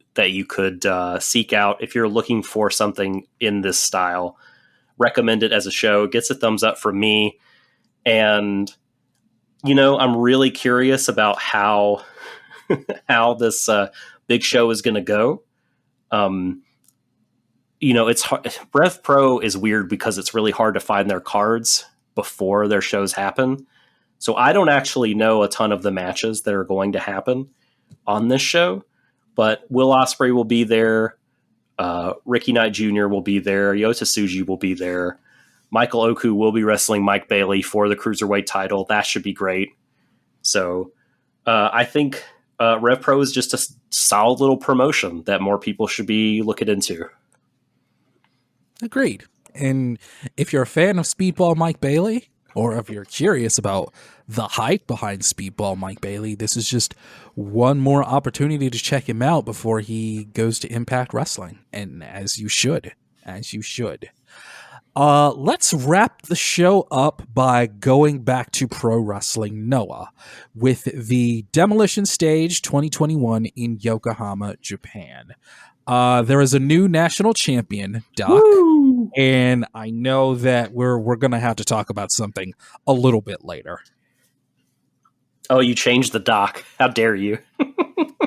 B: seek out if you're looking for something in this style. Recommend it as a show. It gets a thumbs up from me. And, I'm really curious about how this big show is going to go. It's hard. RevPro is weird because it's really hard to find their cards before their shows happen. So I don't actually know a ton of the matches that are going to happen on this show. But Will Ospreay will be there. Ricky Knight Jr. will be there. Yota Tsuji will be there. Michael Oku will be wrestling Mike Bailey for the Cruiserweight title. That should be great. So I think RevPro is just a solid little promotion that more people should be looking into.
A: Agreed. And if you're a fan of Speedball Mike Bailey, or if you're curious about the hype behind Speedball Mike Bailey, this is just one more opportunity to check him out before he goes to Impact Wrestling. And as you should. Let's wrap the show up by going back to Pro Wrestling Noah with the Demolition Stage 2021 in Yokohama, Japan. There is a new national champion, Doc. Woo! And I know that we're going to have to talk about something a little bit later.
B: Oh, you changed the doc. How dare you?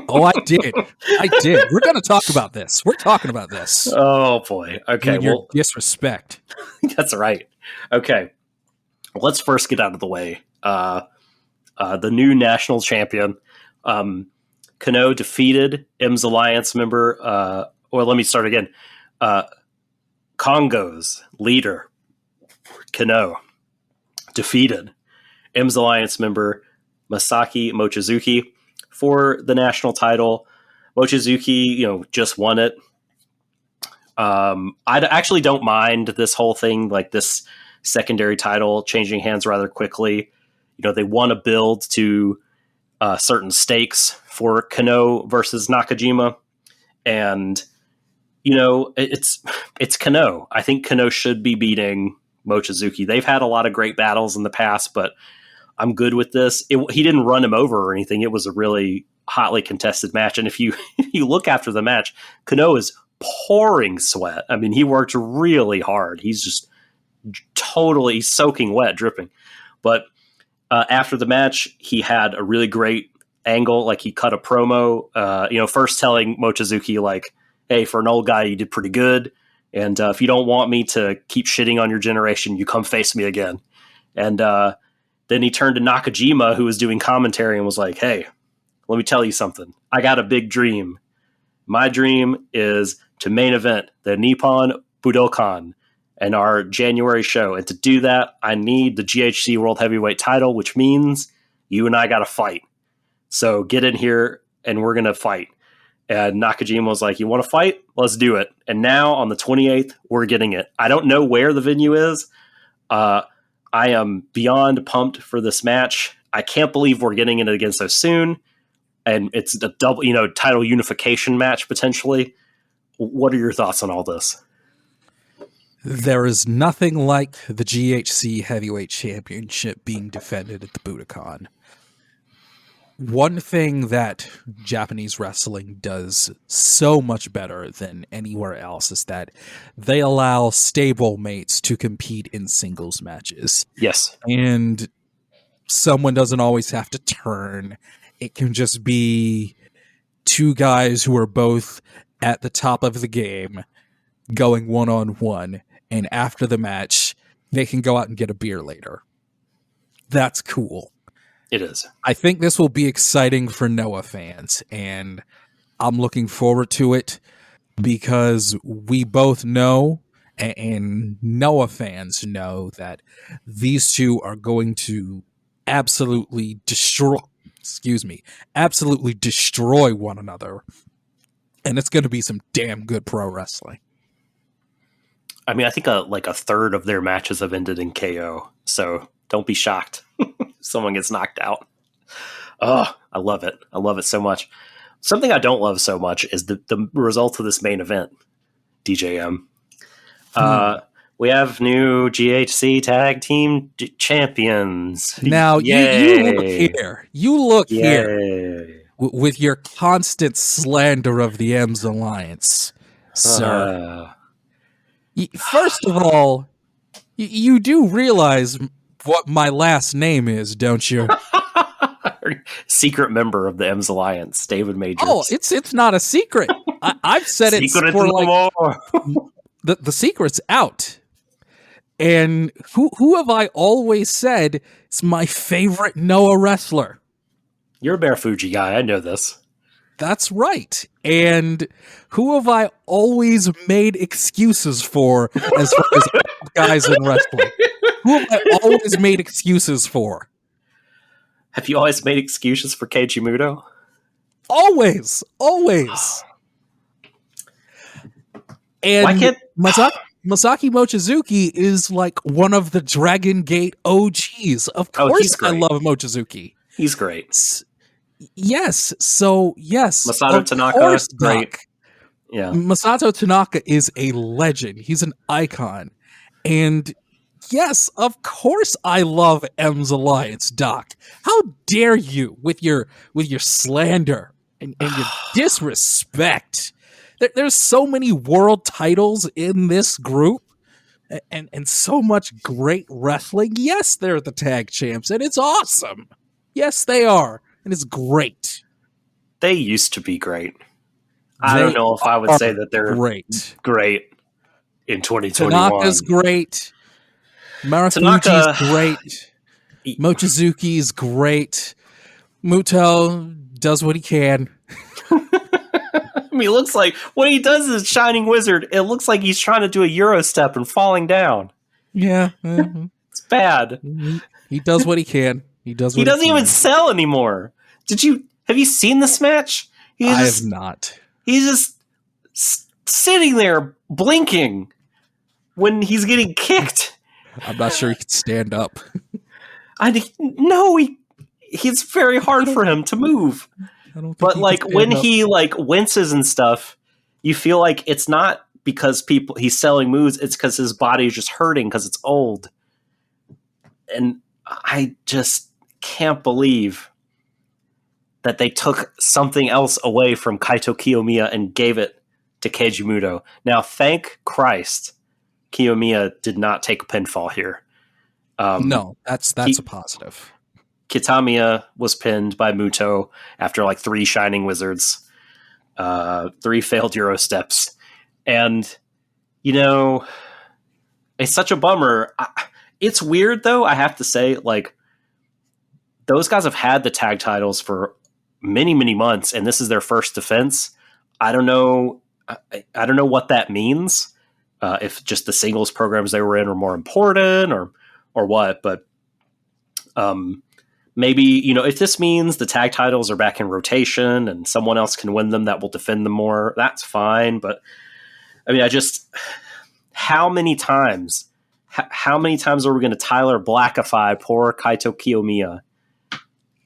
A: Oh, I did. We're going to talk about this. We're talking about this.
B: Oh, boy. Okay.
A: Your disrespect.
B: That's right. Okay. Let's first get out of the way. The new national champion, Kano defeated M's Alliance member, or let me start again. Congo's leader, Kano, defeated M's Alliance member, Masaki Mochizuki, for the national title. Mochizuki, just won it. I actually don't mind this whole thing, like this secondary title changing hands rather quickly. They want to build to certain stakes for Kano versus Nakajima. And, it's Kano. I think Kano should be beating Mochizuki. They've had a lot of great battles in the past, but I'm good with this. He didn't run him over or anything. It was a really hotly contested match. And if you look after the match, Kano is pouring sweat. I mean, he worked really hard. He's just totally soaking wet, dripping. But after the match, he had a really great angle. Like, he cut a promo, first telling Mochizuki, like, hey, for an old guy, you did pretty good. And if you don't want me to keep shitting on your generation, you come face me again. And then he turned to Nakajima, who was doing commentary, and was like, hey, let me tell you something. I got a big dream. My dream is to main event the Nippon Budokan in our January show. And to do that, I need the GHC World Heavyweight title, which means you and I got to fight. So get in here and we're going to fight. And Nakajima was like, you want to fight? Let's do it. And now on the 28th, we're getting it. I don't know where the venue is. I am beyond pumped for this match. I can't believe we're getting it again so soon. And it's a double, title unification match potentially. What are your thoughts on all this?
A: There is nothing like the GHC Heavyweight Championship being defended at the Budokan. One thing that Japanese wrestling does so much better than anywhere else is that they allow stablemates to compete in singles matches.
B: Yes.
A: And someone doesn't always have to turn. It can just be two guys who are both at the top of the game going one-on-one. And after the match, they can go out and get a beer later. That's cool.
B: It is.
A: I think this will be exciting for Noah fans, and I'm looking forward to it because we both know, and Noah fans know, that these two are going to absolutely destroy one another, and it's going to be some damn good pro wrestling.
B: I mean, I think a third of their matches have ended in KO, so don't be shocked. Someone gets knocked out. Oh, I love it. I love it so much. Something I don't love so much is the result of this main event, DJM. We have new GHC tag team champions.
A: Now, you look here. You look here with your constant slander of the M's Alliance, sir. First of all, you do realize what my last name is, don't you?
B: Secret member of the M's Alliance, David Majors.
A: Oh, it's not a secret. I've said it for like the secret's out. And who have I always said is my favorite Noah wrestler?
B: You're a Bear Fuji guy. I know this.
A: That's right. And who have I always made excuses for as far as guys in wrestling? Who have I always made excuses for?
B: Have you always made excuses for Keiji Muto?
A: Always. And
B: why can't
A: Masaki Mochizuki is like one of the Dragon Gate OGs. Of course I love Mochizuki.
B: He's great.
A: Yes. So, yes.
B: Masato Tanaka is great.
A: Yeah. Masato Tanaka is a legend. He's an icon. And yes, of course I love M's Alliance, Doc. How dare you with your slander and your disrespect. There's so many world titles in this group and so much great wrestling. Yes, they're the tag champs, and it's awesome. Yes, they are, and it's great.
B: They used to be great. I don't know if I would say that they're great in 2021.
A: Tanaka's great. Marufuji's great. Mochizuki's great. Muto does what he can.
B: I mean, it looks like what he does is Shining Wizard. It looks like he's trying to do a Euro step and falling down.
A: Yeah.
B: It's bad.
A: He does what he can. He doesn't
B: even sell anymore. Have you seen this match?
A: I have not.
B: He's just sitting there blinking when he's getting kicked.
A: I'm not sure he could stand up.
B: It's very hard for him to move. But like when he like winces and stuff, you feel like it's not because he's selling moves. It's because his body is just hurting because it's old. And I just can't believe that they took something else away from Kaito Kiyomiya and gave it to Keiji Muto. Now, thank Christ, Kiyomiya did not take a pinfall here.
A: No, that's a positive.
B: Kitamiya was pinned by Muto after like 3 Shining Wizards, 3 failed Euro steps. And, you know, it's such a bummer. It's weird, though, I have to say, like, those guys have had the tag titles for many, many months, and this is their first defense. I don't know what that means. If just the singles programs they were in are more important or what, but maybe, you know, if this means the tag titles are back in rotation and someone else can win them that will defend them more, that's fine. But I mean, how many times are we going to Tyler Blackify poor Kaito Kiyomiya?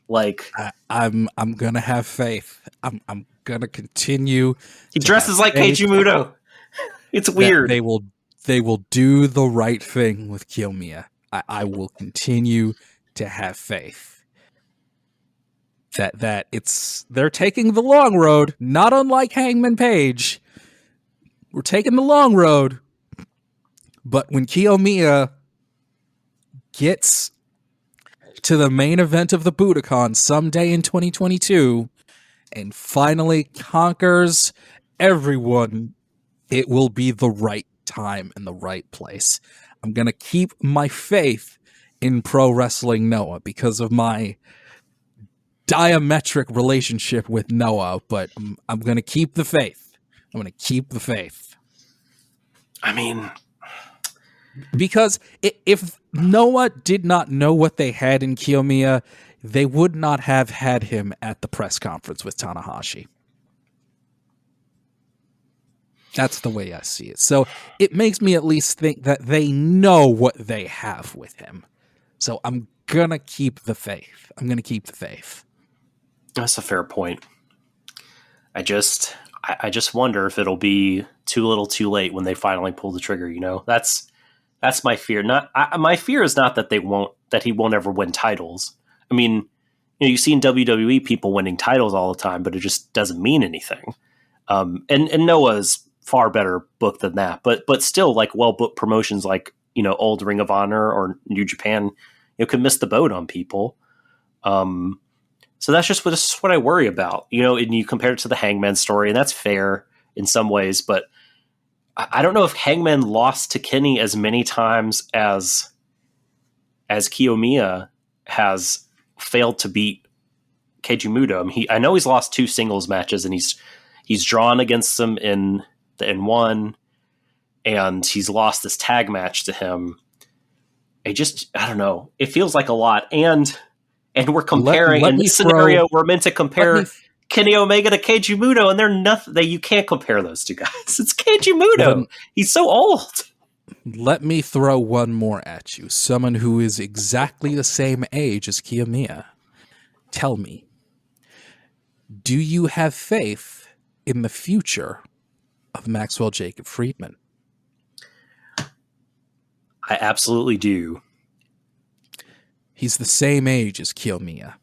B: Like,
A: I'm gonna have faith. I'm gonna continue.
B: He dresses like Keiji Muto. It's weird.
A: They will do the right thing with Kiyomiya. I will continue to have faith that they're taking the long road, not unlike Hangman Page. We're taking the long road, but when Kiyomiya gets to the main event of the Budokan someday in 2022 and finally conquers everyone, it will be the right time and the right place. I'm going to keep my faith in Pro Wrestling Noah because of my diametric relationship with Noah, but I'm going to keep the faith. I'm going to keep the faith.
B: I mean,
A: because if Noah did not know what they had in Kiyomiya, they would not have had him at the press conference with Tanahashi. That's the way I see it. So it makes me at least think that they know what they have with him. So I'm going to keep the faith.
B: That's a fair point. I just wonder if it'll be too little too late when they finally pull the trigger, you know? That's my fear. My fear is not that he won't ever win titles. I mean, you know, you see in WWE people winning titles all the time, but it just doesn't mean anything. And Noah's far better booked than that, but still, like, well booked promotions like, you know, old Ring of Honor or New Japan, you know, could miss the boat on people. So that's just what I worry about, you know. And you compare it to the Hangman story, and that's fair in some ways, but I don't know if Hangman lost to Kenny as many times as Kiyomiya has failed to beat Keiji Muto. I mean, I know he's lost 2 singles matches, and he's drawn against them in the N1, and he's lost this tag match to him. I don't know. It feels like a lot, and we're comparing in this scenario. We're meant to compare Kenny Omega to Keiji Muto, and they're nothing. You can't compare those 2 guys. It's Keiji Muto. He's so old.
A: Let me throw one more at you. Someone who is exactly the same age as Kiyomiya. Tell me, do you have faith in the future of Maxwell Jacob Friedman?
B: I absolutely do.
A: He's the same age as Kiyomiya.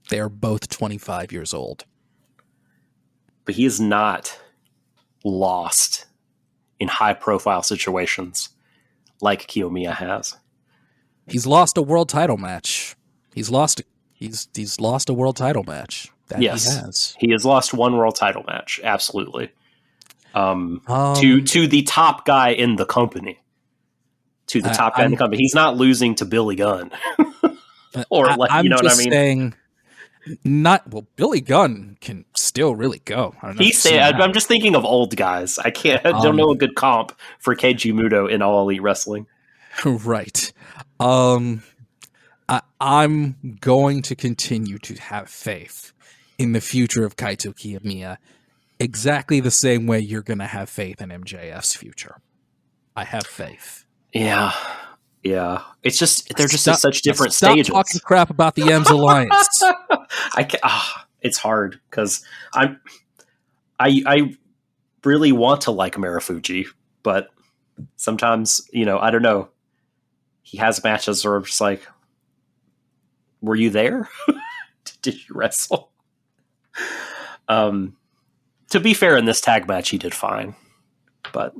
A: They are both 25 years old.
B: But he is not lost in high-profile situations like Kiyomiya has.
A: He's lost a world title match. He's lost a world title match.
B: Yes, he has lost one world title match. Absolutely. To the top guy in the company. To the top guy in the company. He's not losing to Billy Gunn. Or you know what I mean?
A: Saying, Billy Gunn can still really go. I'm
B: just thinking of old guys. I don't know a good comp for Keiji Muto in All Elite Wrestling.
A: Right. I'm going to continue to have faith in the future of Kaito Kiyomiya exactly the same way you're going to have faith in MJF's future. I have faith.
B: Yeah. It's just they're just at such different stages.
A: Stop talking crap about the M's Alliance.
B: It's hard because I really want to like Marufuji, but sometimes, I don't know. He has matches where I'm just like, were you there? Did you wrestle? To be fair, in this tag match, he did fine. But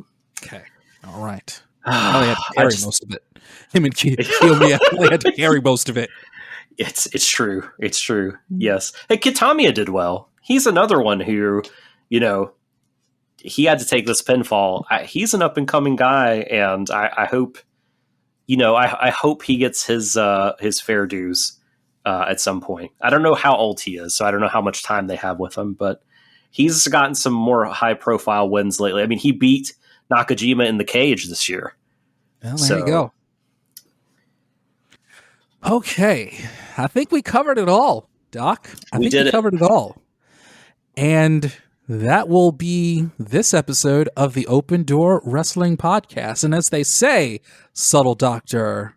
A: okay, all right. They had to carry most of it. Him and Kiyomiya, they had to carry most of it.
B: It's true. It's true. Yes. Hey, Kitamiya did well. He's another one who, he had to take this pinfall. He's an up and coming guy, and I hope, I hope he gets his fair dues at some point. I don't know how old he is, so I don't know how much time they have with him, but he's gotten some more high profile wins lately. I mean, he beat Nakajima in the cage this year.
A: Well, there you go. Okay. I think we covered it all, Doc. I think we covered it all. And that will be this episode of the Open Door Wrestling Podcast. And as they say, Subtle Doctor,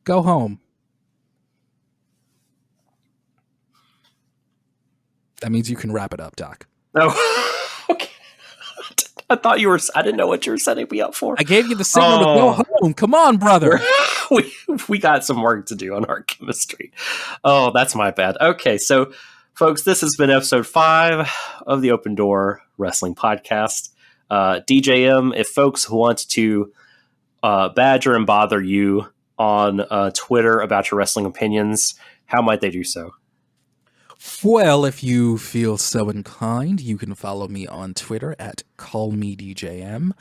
A: go home. That means you can wrap it up, Doc.
B: Oh, okay. I didn't know what you were setting me up for.
A: I gave you the signal to go home. Come on, brother.
B: We got some work to do on our chemistry. Oh, that's my bad. Okay, so folks, this has been episode 5 of the Open Door Wrestling Podcast. DJM, if folks want to badger and bother you on Twitter about your wrestling opinions, how might they do so?
A: Well, if you feel so inclined, you can follow me on Twitter at CallMeDJM,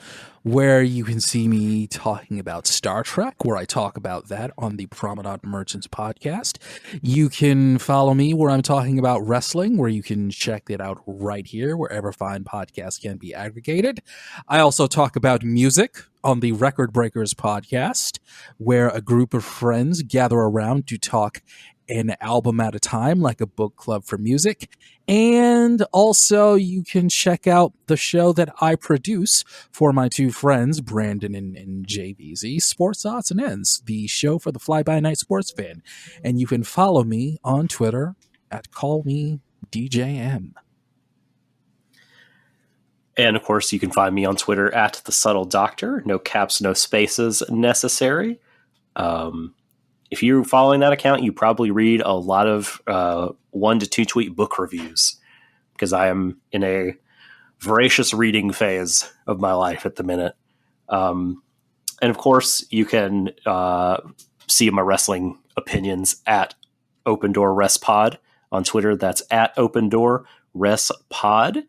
A: where you can see me talking about Star Trek, where I talk about that on the Promenade Merchants podcast. You can follow me where I'm talking about wrestling, where you can check it out right here, wherever fine podcasts can be aggregated. I also talk about music on the Record Breakers podcast, where a group of friends gather around to talk an album at a time, like a book club for music. And also you can check out the show that I produce for my two friends, Brandon and JVZ, Sports Odds and Ends, the show for the fly-by-night sports fan. And you can follow me on Twitter at CallMeDJM.
B: And of course, you can find me on Twitter at The Subtle Doctor. No caps, no spaces necessary. If you're following that account, you probably read a lot of 1 to 2 tweet book reviews, because I am in a voracious reading phase of my life at the minute. And of course, you can see my wrestling opinions at Open Door Rest Pod on Twitter. That's at Open Door Rest Pod.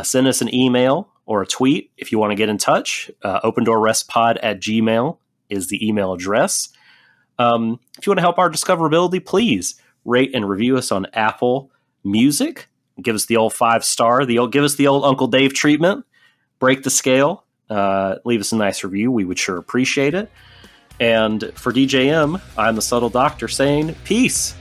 B: Send us an email or a tweet if you want to get in touch. opendoorrestpod@gmail is the email address. If you want to help our discoverability, please rate and review us on Apple Music. Give us the old 5-star. Give us the old Uncle Dave treatment. Break the scale. Leave us a nice review. We would sure appreciate it. And for DJM, I'm the Subtle Doctor saying peace.